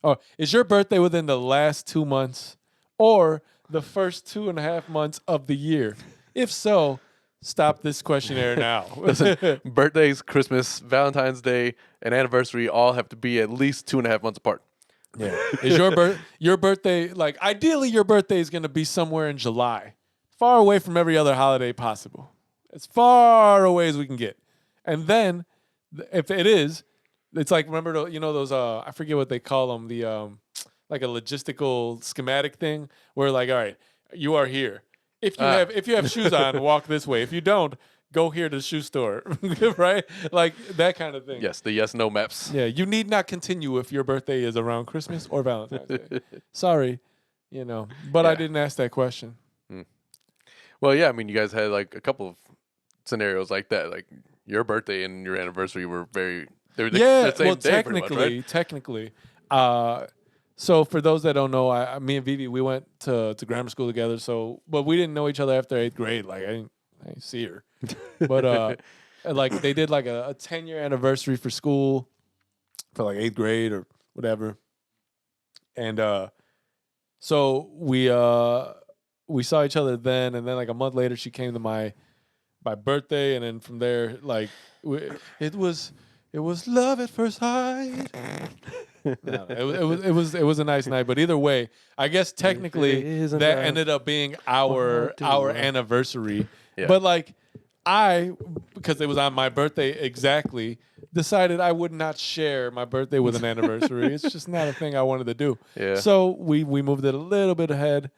Oh, is your birthday within the last 2 months or the first 2.5 months of the year? If so, stop this questionnaire now. Listen, birthdays, Christmas, Valentine's Day, and anniversary all have to be at least 2.5 months apart. Yeah. Is your birthday, like, ideally your birthday is going to be somewhere in July, far away from every other holiday possible, as far away as we can get. And then if it is, it's like, remember those I forget what they call them, the like a logistical schematic thing where, like, all right, you are here. If you have shoes on, walk this way. If you don't, go here to the shoe store, right? Like that kind of thing. Yes, the yes/no maps. Yeah, you need not continue if your birthday is around Christmas or Valentine's Day. Sorry, but I Yeah. didn't ask that question. Well, yeah, I mean, you guys had like a couple of scenarios like that. Like your birthday and your anniversary were they were the same well, day pretty much, right? technically. So for those that don't know, me and Vivi, we went to grammar school together. So, but we didn't know each other after 8th grade. Like I didn't see her, but like they did like a 10-year anniversary for school for like 8th grade or whatever, and so we saw each other then, and then like a month later she came to my birthday, and then from there like it was love at first sight. No, it was a nice night, but either way, I guess technically that ended up being our anniversary. Yeah. But like because it was on my birthday exactly, decided I would not share my birthday with an anniversary. It's just not a thing I wanted to do. Yeah. So we moved it a little bit ahead.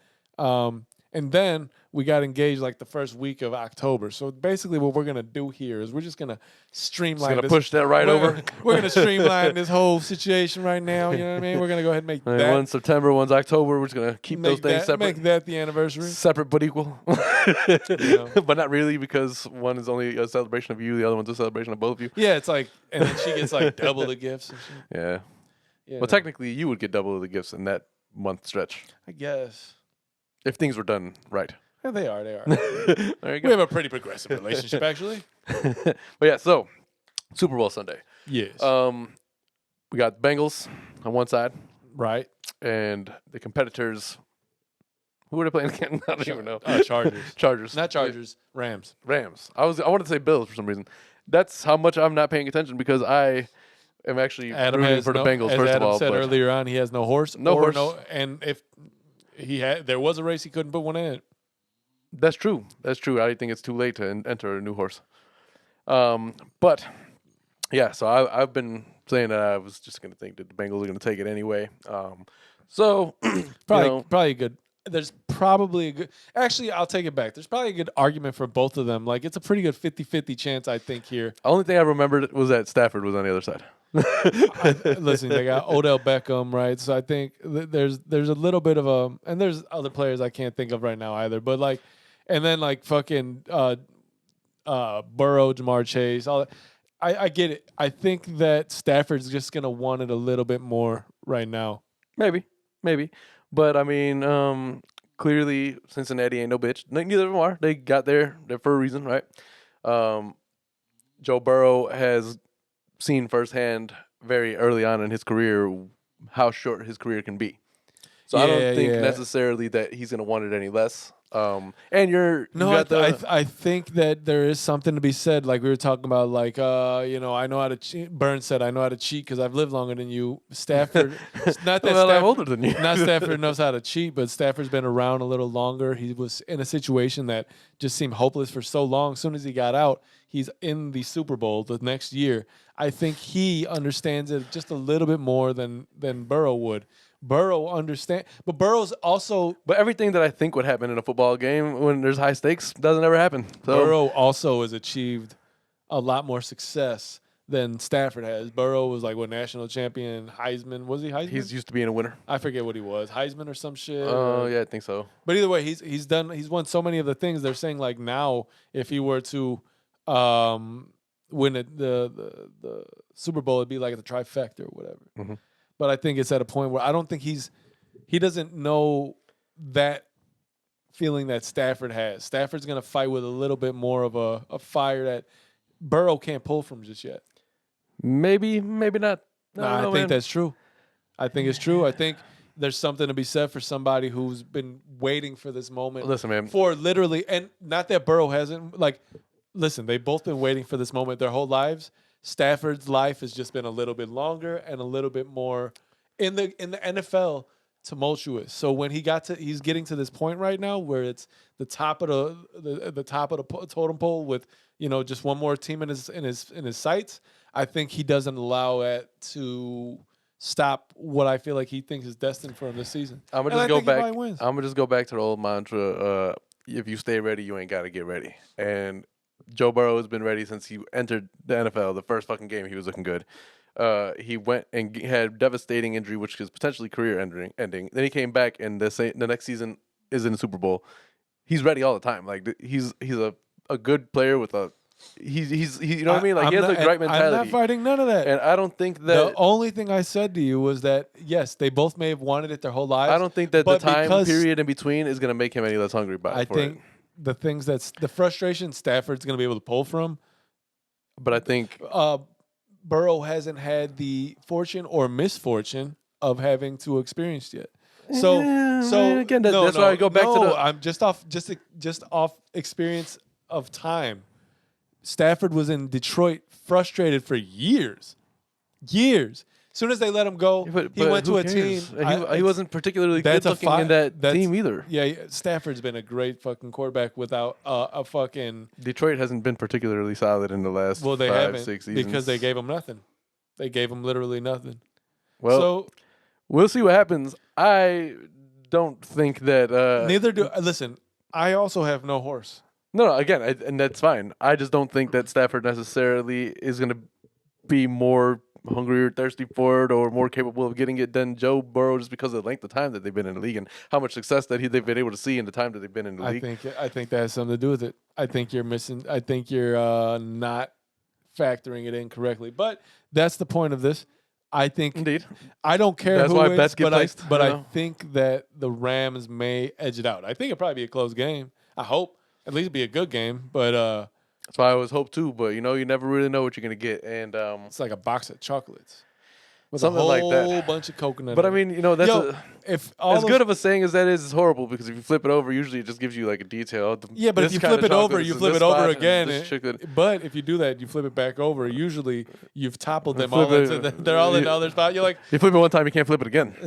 And then we got engaged like the first week of October. So basically what we're going to do here is we're just going to streamline Just gonna push that right over. We're going to streamline this whole situation right now. You know what I mean? We're going to go ahead and make that. One's September, one's October. We're just gonna keep those things separate. Make that the anniversary. Separate but equal. Yeah. But not really, because one is only a celebration of you, the other one's a celebration of both of you. Yeah, it's like, and then she gets like double the gifts and shit. Yeah. Yeah, Well, technically, you would get double of the gifts in that month stretch I guess. if things were done right. Yeah, they are. There you We go. have a pretty progressive relationship, actually. But yeah, so Super Bowl Sunday. Yes. We got Bengals on one side Right. and the competitors. Who were they playing again? I don't even know. Chargers. Chargers. Not Chargers. Rams. Rams. I wanted to say Bills for some reason. That's how much I'm not paying attention, because I am actually rooting for the Bengals as first Adam of all. said but earlier on, he has no horse. No or horse. And if there was a race, he couldn't put one in it. That's true. That's true. I think it's too late to enter a new horse. But yeah, so I've been saying that I was just going to think that the Bengals are going to take it anyway. So Probably good. There's probably a good. Actually, I'll take it back. There's probably a good argument for both of them. Like, it's a pretty good 50-50 chance, I think, here. the only thing I remembered was that Stafford was on the other side. Listen, they got Odell Beckham, right? So I think there's a little bit of a, and there's other players I can't think of right now either. But like, and then like fucking Burrow, Jamar Chase, all that. I get it. I think that Stafford's just gonna want it a little bit more right now. Maybe. But I mean, clearly Cincinnati ain't no bitch. Neither of them are. They got there for a reason, right? Joe Burrow has seen firsthand very early on in his career how short his career can be. So I don't think necessarily that he's going to want it any less. And I think that there is something to be said. Like we were talking about, like, I know how to cheat. Burns said, I know how to cheat because I've lived longer than you. Stafford, not that well, Stafford, I'm older than you. not Stafford knows how to cheat, but Stafford's been around a little longer. He was in a situation that just seemed hopeless for so long. As soon as he got out, he's in the Super Bowl the next year. I think he understands it just a little bit more than Burrow would. Burrow understand, but Burrow's also. But everything that I think would happen in a football game when there's high stakes doesn't ever happen. So. Burrow also has achieved a lot more success than Stafford has. Burrow was like national champion, Heisman. Was he Heisman? He's used to being a winner. I forget what he was, Heisman or some shit. Yeah, I think so. But either way, he's won so many of the things. They're saying like now, if he were to win the Super Bowl, it'd be like the trifecta or whatever. Mm-hmm. But I think it's at a point where I don't think he doesn't know that feeling that Stafford has. Stafford's going to fight with a little bit more of a fire that Burrow can't pull from just yet. Maybe not. I think that's true. I think it's true. I think there's something to be said for somebody who's been waiting for this moment. Listen, man. For literally, and not that Burrow hasn't. Like, listen, they've both been waiting for this moment their whole lives. Stafford's life has just been a little bit longer and a little bit more in the NFL tumultuous. So when he's getting to this point right now where it's the top of the top of the totem pole with just one more team in his sights. I think he doesn't allow it to stop what I feel like he thinks is destined for him this season. I'm gonna just go back. I'm gonna just go back to the old mantra: if you stay ready, you ain't gotta get ready. And Joe Burrow has been ready since he entered the NFL. The first fucking game, he was looking good. He went and had devastating injury, which is potentially career ending. Then he came back, and the next season is in the Super Bowl. He's ready all the time. Like he's a good player with a. He's you know what I mean? Like he has a great mentality. I'm not fighting none of that. And I don't think that the only thing I said to you was that yes, they both may have wanted it their whole lives. I don't think that the time period in between is going to make him any less hungry. I think the things the frustration Stafford's going to be able to pull from. But I think Burrow hasn't had the fortune or misfortune of having to experience yet. So again, that's why I go back to the. I'm just off experience of time. Stafford was in Detroit frustrated for years. As soon as they let him go, he went to a team. He wasn't particularly good looking in that team either. Yeah, Stafford's been a great fucking quarterback without a fucking. Detroit hasn't been particularly solid in the last 5-6 seasons because they gave him nothing. They gave him literally nothing. Well, so we'll see what happens. I don't think that. Neither do. Listen, I also have no horse. No, again, and that's fine. I just don't think that Stafford necessarily is going to be more hungry or thirsty for it or more capable of getting it than Joe Burrow just because of the length of time that they've been in the league and how much success that they've been able to see in the time that they've been in the league. I think that has something to do with it. I think you're missing. I think you're not factoring it in correctly. But that's the point of this. I think. Indeed. I don't care that's who why wins, bets get placed. But I think that the Rams may edge it out. I think it'll probably be a close game. I hope. At least be a good game, but that's why I always hope too. But you never really know what you're gonna get, and it's like a box of chocolates with something a whole like that. bunch of coconut. But I mean, that's as good of a saying as that is, it's horrible because if you flip it over, usually it just gives you like a detail. Yeah, but if you flip it over, you flip it over again. But if you do that, you flip it back over. Usually, you've toppled them all. They're all in the other spot. You're like, you flip it one time, you can't flip it again.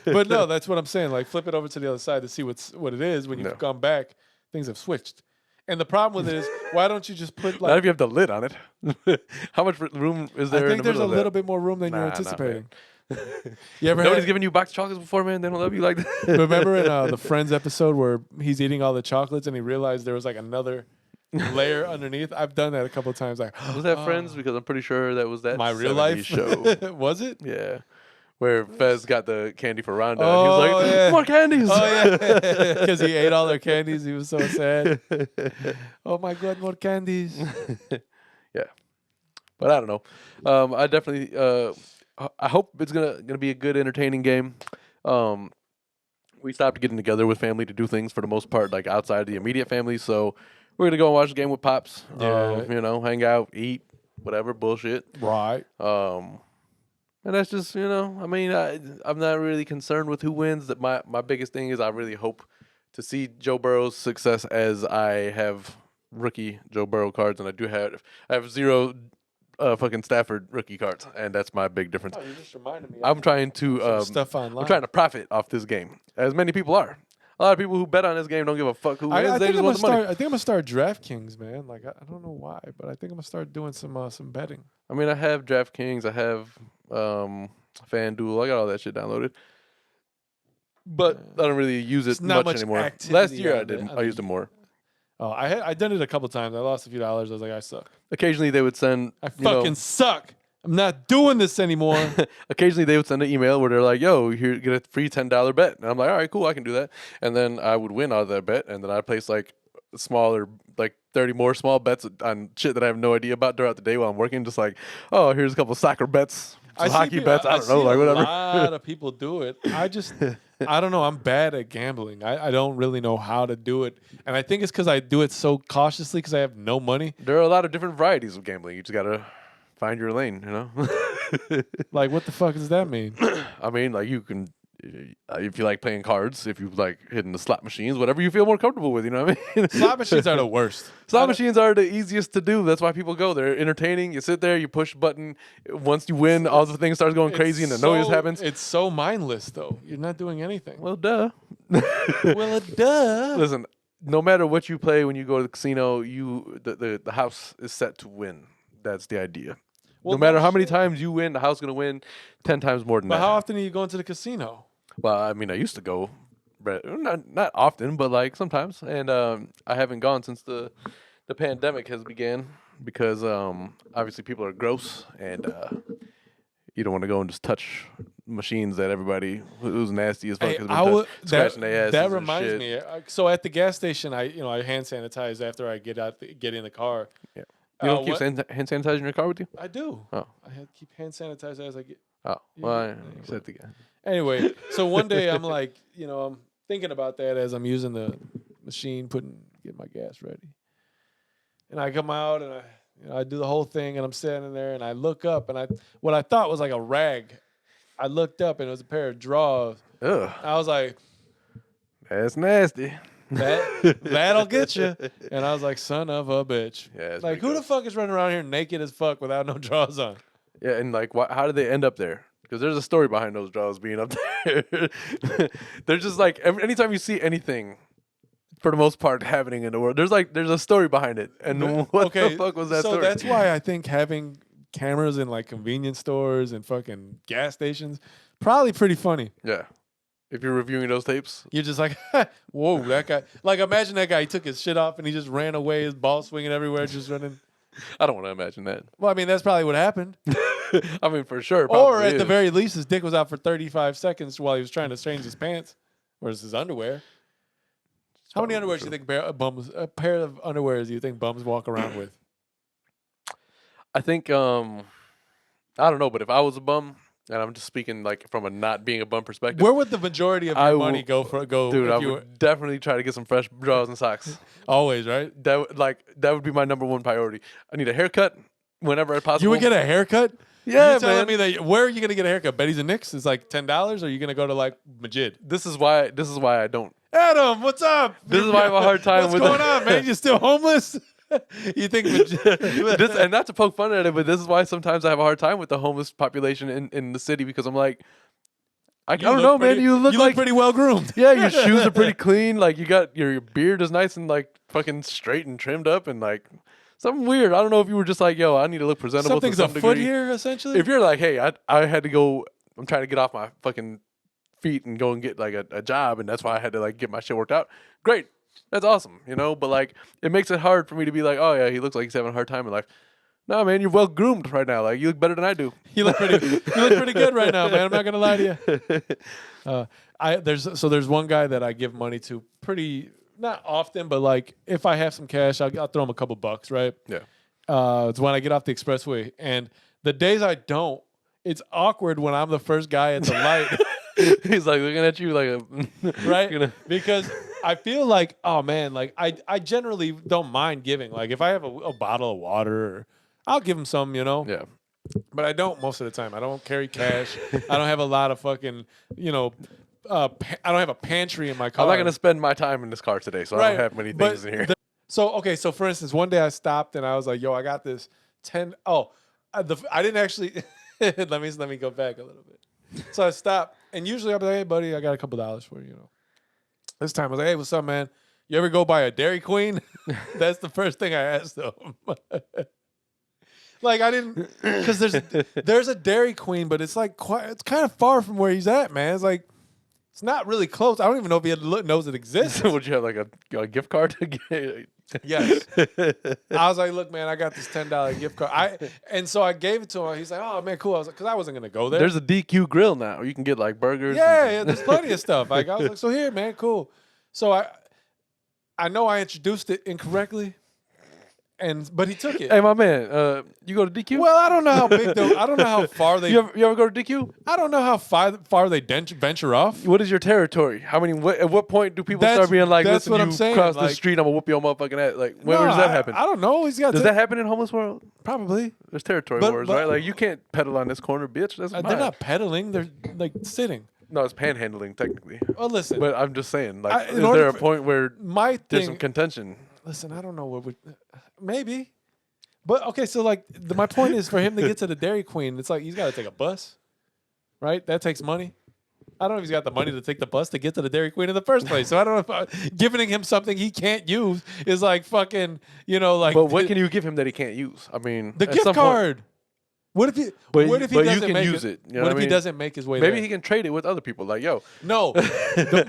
But no, that's what I'm saying. Like, flip it over to the other side to see what it is. When you've gone back, things have switched. And the problem with it is, why don't you just put like? Not if you have the lid on it. How much room is there? I think there's a little bit more room than you're anticipating. Nobody's given you box chocolates before, man. They don't love you like that. Remember in the Friends episode where he's eating all the chocolates and he realized there was like another layer underneath? I've done that a couple of times. Like, was that Friends? Because I'm pretty sure that was that my real life show. Was it? Yeah. Where Fez got the candy for Rhonda. And he was like, more candies. Oh, yeah. Because he ate all their candies. He was so sad. Oh, my God, more candies. Yeah. But I don't know. I definitely I hope it's gonna be a good, entertaining game. We stopped getting together with family to do things for the most part, like outside the immediate family. So we're going to go and watch the game with Pops. Yeah. Hang out, eat, whatever bullshit. Right. And that's just, I'm not really concerned with who wins. That my biggest thing is I really hope to see Joe Burrow's success as I have rookie Joe Burrow cards, and I have 0 fucking Stafford rookie cards, and that's my big difference. Oh, you just reminded me. I'm trying to stuff online. I'm trying to profit off this game, as many people are. A lot of people who bet on this game don't give a fuck who wins. They just want the money. I think I'm gonna start DraftKings, man. Like I don't know why, but I think I'm gonna start doing some betting. I mean, I have DraftKings, I have FanDuel, I got all that shit downloaded, but I don't really use it much anymore. Last year I did. I used it more. Oh, I done it a couple times. I lost a few dollars. I was like, I suck. Occasionally they would send. I fucking suck. I'm not doing this anymore. Occasionally they would send an email where they're like, yo, here, get a free $10 bet. And I'm like, all right, cool, I can do that. And then I would win out of that bet. And then I'd place like smaller, like 30 more small bets on shit that I have no idea about throughout the day while I'm working. Just like, oh, here's a couple soccer bets, hockey bets. I don't know, like whatever. A lot of people do it. I don't know. I'm bad at gambling. I don't really know how to do it. And I think it's because I do it so cautiously because I have no money. There are a lot of different varieties of gambling. You just got to find your lane, Like, what the fuck does that mean? I mean, like you can, if you like playing cards, if you like hitting the slot machines, whatever you feel more comfortable with, you know what I mean? Slot machines are the worst. Slot machines are the easiest to do. That's why people go. They're entertaining. You sit there, you push a button. Once you win, all the things starts going crazy and the noise happens. It's so mindless, though. You're not doing anything. Well, duh. Well, duh. Listen, no matter what you play when you go to the casino, the house is set to win. That's the idea. Well, no matter no how many shit. times you win, the house is going to win 10 times more than But that. how often are you going to the casino? Well, I mean, I used to go, but not often, but like sometimes. And I haven't gone since the pandemic has began because obviously people are gross and you don't want to go and just touch machines that everybody who's nasty as fuck has been scratching their asses. That and reminds shit. me. So at the gas station, I hand sanitize after I get in the car. Yeah. You don't keep what? hand sanitizer in your car with you? I do. Oh. I keep hand sanitizer as I get. Oh, well, you said the guy. Anyway, so one day I'm like, I'm thinking about that as I'm using the machine, getting my gas ready. And I come out and I do the whole thing and I'm standing there and I look up and what I thought was like a rag. I looked up and it was a pair of drawers. Ugh, I was like, that's nasty. that'll get you. And I was like, son of a bitch. Yeah, it's Like, pretty who the fuck is running around here naked as fuck without no drawers on? Yeah, and like, how did they end up there? Because there's a story behind those drawers being up there. They're just like anytime you see anything, for the most part, happening in the world, there's a story behind it. And what the fuck was that so story? that's why I think having cameras in like convenience stores and fucking gas stations probably pretty funny. Yeah. If you're reviewing those tapes, You're just like, whoa, that guy. Like, imagine that guy. He took his shit off and he just ran away, his ball swinging everywhere, just running. I don't want to imagine that. Well, I mean, that's probably what happened. I mean, for sure. it Or probably at the is. very least, his dick was out for 35 seconds while he was trying to change his pants or his underwear. How many underwears do you think a pair of underwears do you think bums walk around with? I think I don't know, but if I was a bum, and I'm just speaking like from a not being a bum perspective, Where would the majority of your money go? Dude, if I you would definitely try to get some fresh drawers and socks. always, right? That would be my number one priority. I need a haircut whenever possible. You would get a haircut? Yeah, You're telling man. me that where are you gonna get a haircut? Betty's and Nick's is like $10, or are you gonna go to like Majid? This is why I don't. Adam, what's up? This is why I have a hard time What's with going on, man? You still homeless? You think this, and not to poke fun at it, but this is why sometimes I have a hard time with the homeless population in the city because I'm like, I don't know, man. You look like pretty well groomed. yeah, your shoes are pretty clean. Like you got your beard is nice and like fucking straight and trimmed up and like something weird. I don't know if you were just like, yo, I need to look presentable. Something's to some afoot degree. here, essentially. If you're like, hey, I had to go. I'm trying to get off my fucking feet and go and get like a job, and that's why I had to like get my shit worked out. Great. That's awesome, but like it makes it hard for me to be like, oh yeah, he looks like he's having a hard time in life. No, man, you're well groomed right now. Like you look better than I do. You look pretty good right now, man. I'm not gonna lie to you. There's one guy that I give money to pretty not often, but like if I have some cash, I'll throw him a couple bucks, right? Yeah. It's when I get off the expressway, and the days I don't, it's awkward when I'm the first guy at the light. He's like looking at you like a right? Because I feel like, oh man, like I generally don't mind giving. Like if I have a bottle of water, I'll give him some, Yeah. But I don't most of the time. I don't carry cash. I don't have a lot of fucking, I don't have a pantry in my car. I'm not gonna spend my time in this car today, so I don't have many things in here. So for instance, one day I stopped and I was like, yo, I got this 10. Oh, I didn't actually. let me go back a little bit. So I stopped, and usually I'll be like, hey, buddy, I got a couple dollars for you, This time I was like, hey, what's up, man? You ever go by a Dairy Queen? That's the first thing I asked them. Like I didn't, because there's a Dairy Queen, but it's like it's kind of far from where he's at, man. It's like it's not really close. I don't even know if he knows it exists. Would you have like a gift card to get? Yes. I was like, look, man, I got this $10 gift card. And so I gave it to him. He's like, oh man, cool. I was like, because I wasn't gonna go there. There's a DQ grill now. You can get like burgers. Yeah, there's plenty of stuff. Like I was like, so here, man, cool. So I know I introduced it incorrectly, but he took it. Hey, my man, you go to DQ? Well, I don't know how big though. I don't know how far they. you ever go to DQ? I don't know how far they venture off. What is your territory? How many? At what point do people start being like, that's "Listen, what you I'm saying, cross the like- street, I'm gonna whoop your motherfucking ass"? Like, when No, does that happen? I don't know. He's got. Does that happen in homeless world? Probably. There's territory But- wars, but- right? Like, you can't pedal on this corner, bitch. That's They're mine. not pedaling. They're like sitting. No, it's panhandling technically. Well, listen. But I'm just saying, like, in is order there a for- point where my there's some thing. contention? Listen, I don't know what would. Maybe. But okay, so like my point is for him to get to the Dairy Queen, it's like he's got to take a bus, right? That takes money. I don't know if he's got the money to take the bus to get to the Dairy Queen in the first place. So I don't know if giving him something he can't use is like fucking, like. But what can you give him that he can't use? I mean, the at gift some point- card? What if he? But what if he but you doesn't can make use it? it. You know What what if I he mean? doesn't make his way? Maybe there? he can trade it with other people. Like, yo, No.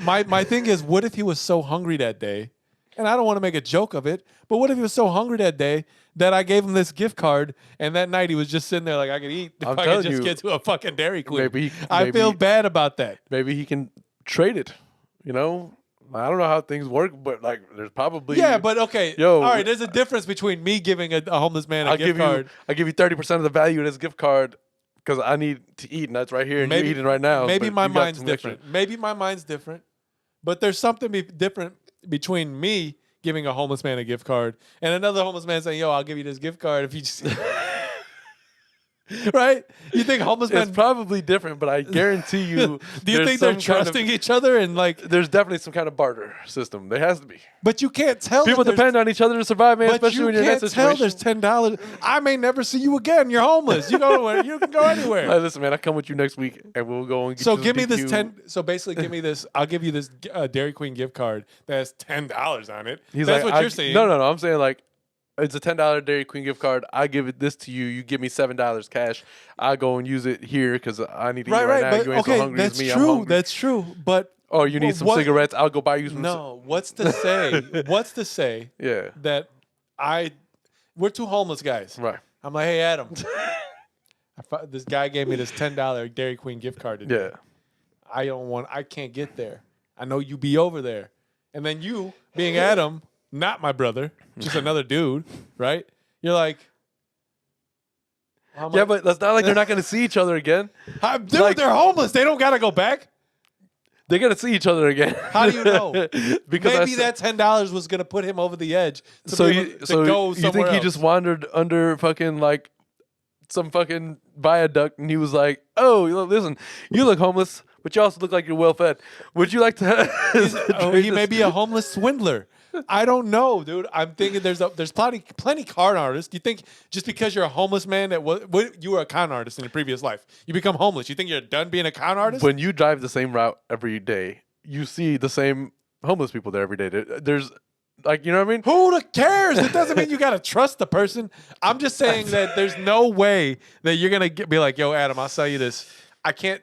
My thing is, what if he was so hungry that day? And I don't want to make a joke of it, but what if he was so hungry that day that I gave him this gift card, and that night he was just sitting there like, I could eat if I'm I could telling just you, get to a fucking Dairy Queen. maybe- I maybe- feel bad about that. maybe he can trade it. You know, I don't know how things work, but like, there's probably Yeah, but okay. Yo, all right, there's a difference between me giving a homeless man a gift card. I give you 30% of the value of this gift card because I need to eat, and that's right here, and you're eating right now. Maybe but my you got mind's some extra. different. Maybe my mind's different. But there's something different between me giving a homeless man a gift card and another homeless man saying, "Yo, I'll give you this gift card if you just." Right? You think homeless It's men? probably different, but I guarantee you. Do you there's think they're some kind of- trusting each other and like? There's definitely some kind of barter system. There has to be. But you can't tell. People that there's- depend on each other to survive, man. But Especially you when you're in that can't tell situation. there's $10. I may never see you again. You're homeless. You go. You can go anywhere. Hey, listen, man. I come with you next week, and we'll go and get So you give me this DQ. 10. So basically, give me this. I'll give you this Dairy Queen gift card that has $10 on it. He's That's like, what you're saying. No. I'm saying like, it's a $10 Dairy Queen gift card. I give it this to you. You give me $7 cash. I go and use it here because I need to eat right now. But You ain't okay, so hungry that's as me. I'm true. hungry. That's true. But Or you need some what- cigarettes. I'll go buy you some. no, what's to say? What's to say Yeah. that we're two homeless guys. Right. I'm like, hey Adam, this guy gave me this $10 Dairy Queen gift card today. Yeah. I can't get there. I know you be over there. And then you, being Adam, not my brother, just another dude, right? You're like, Yeah, but that's not like they're not going to see each other again. Dude, like- they're homeless. They don't got to go back. They're going to see each other again. How do you know? Because I Maybe said- that $10 was going to put him over the edge. To So be able you, to so go you somewhere think he else. just wandered under fucking like some fucking viaduct and he was like, "Oh, listen, you look homeless, but you also look like you're well fed. Would you like to?" He may be a homeless swindler. I don't know, dude. I'm thinking there's plenty con artists. You think just because you're a homeless man you were a con artist in your previous life, you become homeless? You think you're done being a con artist? When you drive the same route every day, you see the same homeless people there every day. There's like, you know what I mean? Who cares? It doesn't mean you gotta trust the person. I'm just saying that there's no way that you're gonna be like, yo, Adam, I'll sell you this. I can't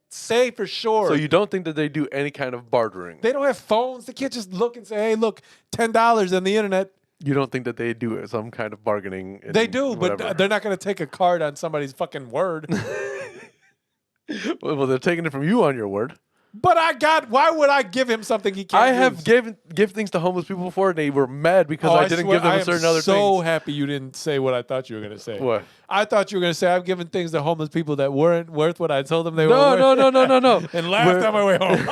say for sure. So you don't think that they do any kind of bartering? They don't have phones. They can't just look and say, hey, look, $10 on the internet. You don't think that they do some kind of bargaining? They do, whatever. but they're not going to take a card on somebody's fucking word. Well, they're taking it from you on your word. But why would I give him something he can't I use? have give things to homeless people before, and they were mad because I didn't swear, give them I a am certain other so things. happy you didn't say what I thought you were going to say. What? I thought you were going to say I've given things to homeless people that weren't worth what I told them they were No, worth. no. And laughed on my way home.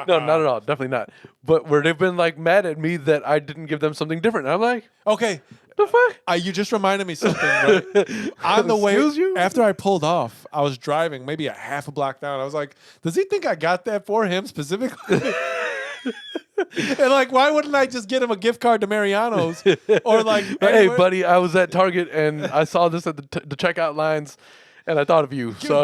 No, not at all. Definitely not. But where they've been like mad at me that I didn't give them something different. And I'm like, Okay. the fuck? You just reminded me something, right? On the way, Excuse you? after I pulled off, I was driving maybe a half a block down. I was like, does he think I got that for him specifically? And like, why wouldn't I just get him a gift card to Mariano's? Or like, Hey, anywhere? buddy, I was at Target and I saw this at the checkout lines, and I thought of you. So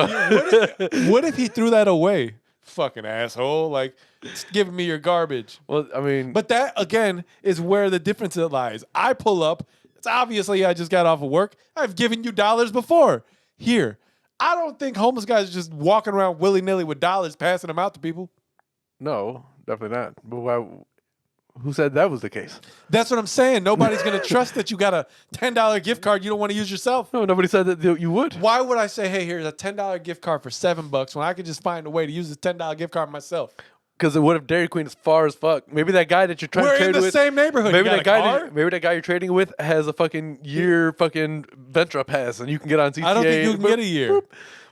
What if he threw that away? Fucking asshole. Like, it's giving me your garbage. well, I mean, But that, again, is where the difference lies. I pull up. It's obviously I just got off of work. I've given you dollars before. Here. I don't think homeless guys are just walking around willy-nilly with dollars, passing them out to people. no, definitely not. But why? Who said that was the case? That's what I'm saying. Nobody's going to trust that you got a $10 gift card you don't want to use yourself. No, nobody said that you would. Why would I say, hey, here's a $10 gift card for $7 when I could just find a way to use this $10 gift card myself? Because what if Dairy Queen is far as fuck? Maybe that guy that you're trying We're to trade in the with, same neighborhood. maybe You that got a guy, car? maybe that guy you're trading with has a fucking year fucking Ventra pass, and you can get on CTA. I don't think you can get a year.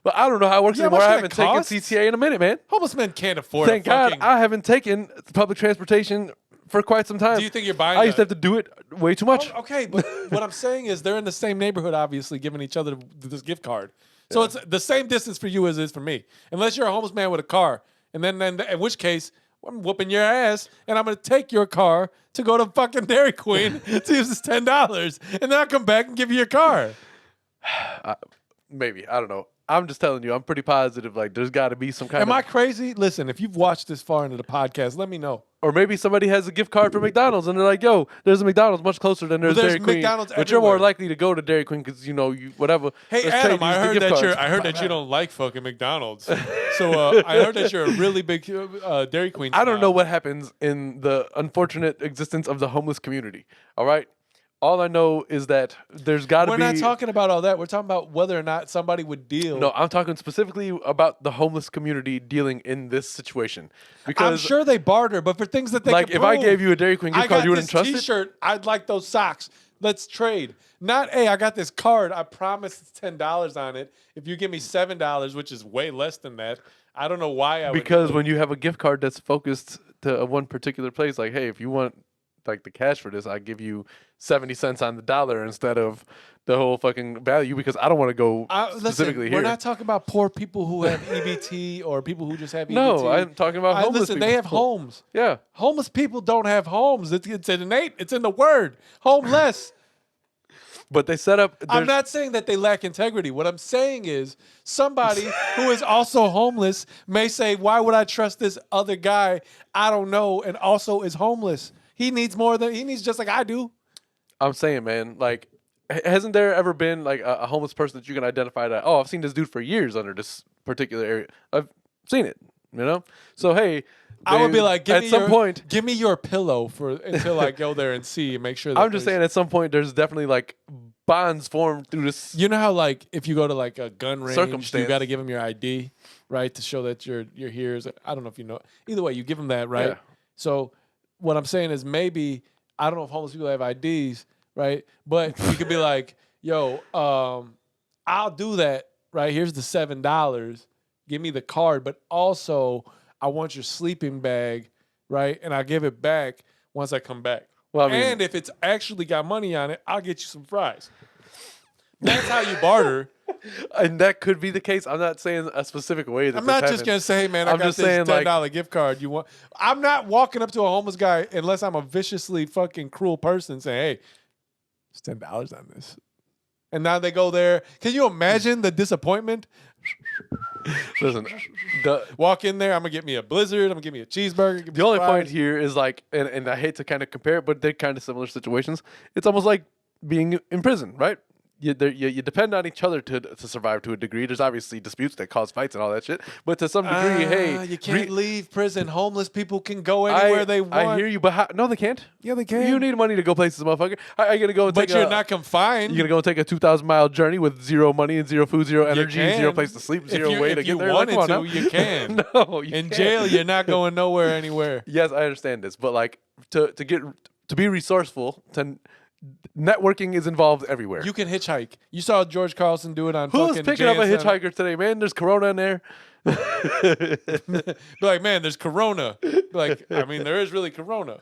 But I don't know how it works Yeah, how anymore. much I that haven't taken cost? CTA in a minute, man. Homeless men can't afford Thank a God fucking... I haven't taken public transportation for quite some time. Do you think you're buying I used to have to do it way too much. Oh, okay, but what I'm saying is they're in the same neighborhood, obviously, giving each other this gift card. So it's the same distance for you as it is for me. Unless you're a homeless man with a car. And then in which case, I'm whooping your ass, and I'm going to take your car to go to fucking Dairy Queen to use this $10. And then I'll come back and give you your car. Maybe. I don't know. I'm just telling you, I'm pretty positive. Like, there's got to be some kind Am of... I crazy? Listen, if you've watched this far into the podcast, let me know. Or maybe somebody has a gift card for McDonald's, and they're like, yo, there's a McDonald's much closer than there's there's Dairy Queen. McDonald's But you're more everywhere. likely to go to Dairy Queen because, you know, you whatever. Hey, Let's Adam, trade I these heard gift that cards. I heard that you don't like fucking McDonald's. So I heard that you're a really big Dairy Queen I don't snob. know what happens in the unfortunate existence of the homeless community, all right? All I know is that there's got to be... We're not talking about all that. We're talking about whether or not somebody would deal. No, I'm talking specifically about the homeless community dealing in this situation. Because, I'm sure they barter, but for things that they like, can if I prove. gave you a Dairy Queen gift card, you wouldn't this trust it? T-shirt. I'd like those socks. Let's trade. Not, hey, I got this card. I promise it's $10 on it. If you give me $7, which is way less than that, I don't know why I would. Because when you have a gift card that's focused to one particular place, like, hey, if you want like the cash for this, I give you 70 cents on the dollar instead of the whole fucking value because I don't want to go specifically listen, here. We're not talking about poor people who have EBT or people who just have EBT. No, I'm talking about homeless listen, people. they have homes. Yeah. Homeless people don't have homes. It's innate. It's in the word. Homeless. But they set up... I'm not saying that they lack integrity. What I'm saying is somebody who is also homeless may say, why would I trust this other guy I don't know and also is homeless? He needs just like I do. I'm saying, man, like, hasn't there ever been like a homeless person that you can identify that, oh, I've seen this dude for years under this particular area. I've seen it, you know? So, hey... I would be like, at some point, give me your pillow until I go there and see and make sure that I'm just saying at some point there's definitely like bonds formed through this. You know how like if you go to like a gun range, Circumstance. you got to give them your ID, right, to show that you're here. I don't know if you know. Either way, you give them that, right? Yeah. So what I'm saying is maybe I don't know if homeless people have IDs, right? But you could be like, yo, I'll do that, right? Here's the $7. Give me the card, but also I want your sleeping bag, right? And I'll give it back once I come back. Well, I mean, and if it's actually got money on it, I'll get you some fries. That's how you barter. And that could be the case. I'm not saying a specific way that I'm not just going to say, hey, man, I got this $10 gift card. You want? I'm not walking up to a homeless guy unless I'm a viciously fucking cruel person saying, hey, it's $10 on this. And now they go there. Can you imagine the disappointment? Listen, walk in there. I'm gonna get me a Blizzard. I'm gonna get me a cheeseburger. The only point here is like, and I hate to kind of compare it, but they're kind of similar situations. It's almost like being in prison, right? You depend on each other to survive to a degree. There's obviously disputes that cause fights and all that shit. But to some degree, hey, you can't leave prison. Homeless people can go anywhere they want. I hear you, but no, they can't. Yeah, they can. You need money to go places, motherfucker. How are you gonna go? And but you're not confined. You're gonna go take a 2,000-mile journey with zero money and zero food, zero energy, zero place to sleep, zero way to get there. If you wanted to, you can. No, in jail, you're not going nowhere anywhere. Yes, I understand this, but like to be resourceful, networking is involved everywhere. You can hitchhike. You saw George Carlson do it on Who's fucking picking up a hitchhiker today, man? There's Corona in there. Be like, man, there's Corona. Be like, I mean, there is really Corona.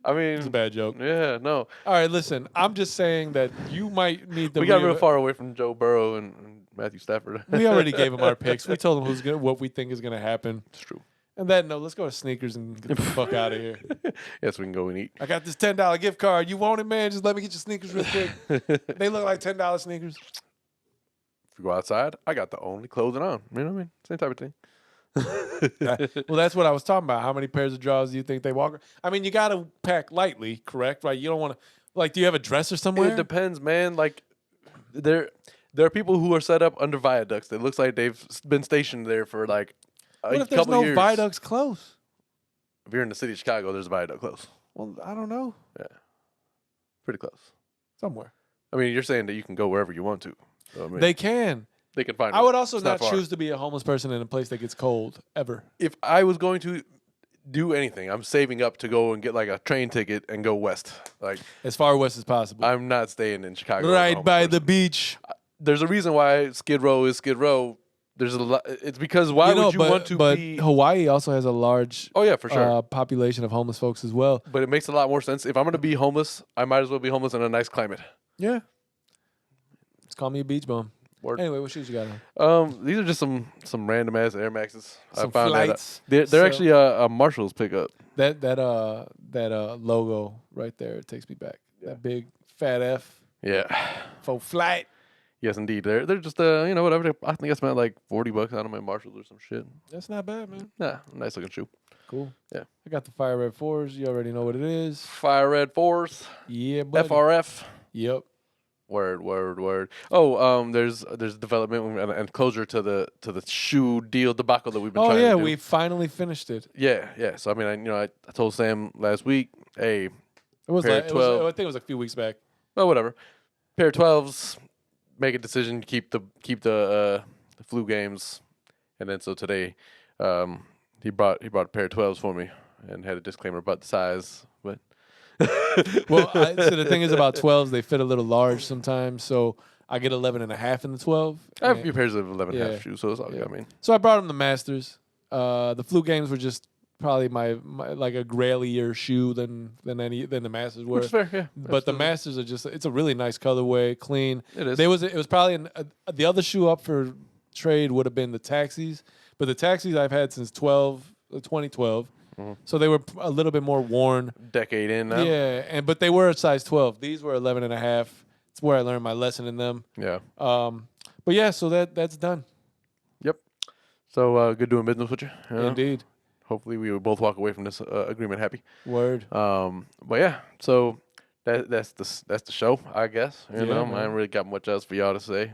I mean, it's a bad joke. Yeah, no. All right, listen. I'm just saying that you might need the. We got real far away from Joe Burrow and Matthew Stafford. We already gave him our picks. We told him what we think is going to happen. It's true. And that note, let's go to sneakers and get the fuck out of here. Yes, we can go and eat. I got this $10 gift card. You want it, man? Just let me get your sneakers real quick. They look like $10 sneakers. If you go outside, I got the only clothing on. You know what I mean? Same type of thing. Well, that's what I was talking about. How many pairs of drawers do you think they walk? I mean, you got to pack lightly, correct? Right? You don't want to, like, do you have a dresser somewhere? It depends, man. Like, there are people who are set up under viaducts. It looks like they've been stationed there for like what if there's no viaducts close? If you're in the city of Chicago, there's a viaduct close. Well, I don't know. Yeah. Pretty close. Somewhere. I mean, you're saying that you can go wherever you want to. So, I mean, they can. they can find. I would also It's not far. choose to be a homeless person in a place that gets cold ever. If I was going to do anything, I'm saving up to go and get like a train ticket and go west. Like As far west as possible. I'm not staying in Chicago. as a Right homeless by person. the beach. There's a reason why Skid Row is Skid Row. There's a lot. It's because why would you want to but be? Hawaii also has a large Oh yeah, for sure. population of homeless folks as well. But it makes a lot more sense. If I'm going to be homeless, I might as well be homeless in a nice climate. Yeah. Just call me a beach bum. Word. Anyway, what shoes you got on? These are just some random ass Air Maxes. Some I found flights. They're So- actually a Marshall's pickup. That logo right there takes me back. That big fat F Yeah. for flight. Yes, indeed. They're just whatever. I think I spent like $40 out of my Marshalls or some shit. That's not bad, man. Nah, nice looking shoe. Cool. Yeah. I got the Fire Red 4s. You already know what it is. Fire Red 4s. Yeah, buddy. FRF. Yep. Word. Oh, there's development and closure to the shoe deal debacle that we've been Oh trying yeah, to do. we finally finished it. Yeah. So I mean, I told Sam last week, hey, It was Pair like of 12. I think it was a few weeks back. well, whatever. Pair of 12s, make a decision, keep the flu games, and then so today, he brought a pair of 12s for me and had a disclaimer about the size, but. Well, so the thing is about 12s, they fit a little large sometimes. So I get 11 and a half in the 12. I have a and- few pairs of 11 and a Yeah. half shoes, so it's all good. Yeah. I mean, So I brought them the Masters. The flu games were just probably my like a grailier shoe than the Masters were. which is fair, yeah. But the absolutely. Masters are just it's a really nice colorway, clean. It is. It was probably the other shoe up for trade would have been the Taxis, but the Taxis I've had since 2012. So they were a little bit more worn. Decade in now. Yeah, but they were a size 12. These were 11 and a half. It's where I learned my lesson in them. Yeah. But yeah, so that's done. Yep. So good doing business with you. you know? Indeed. Hopefully we will both walk away from this agreement happy. Word. But yeah, so that's the show, I guess. You Yeah, know, man. I ain't really got much else for y'all to say.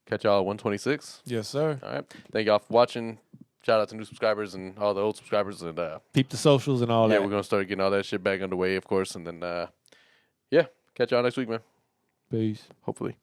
Catch y'all at 126. Yes, sir. All right. Thank y'all for watching. Shout out to new subscribers and all the old subscribers. And Peep the socials and all yeah, that. we're gonna start getting all that shit back underway, of course. And then yeah, catch y'all next week, man. Peace. Hopefully.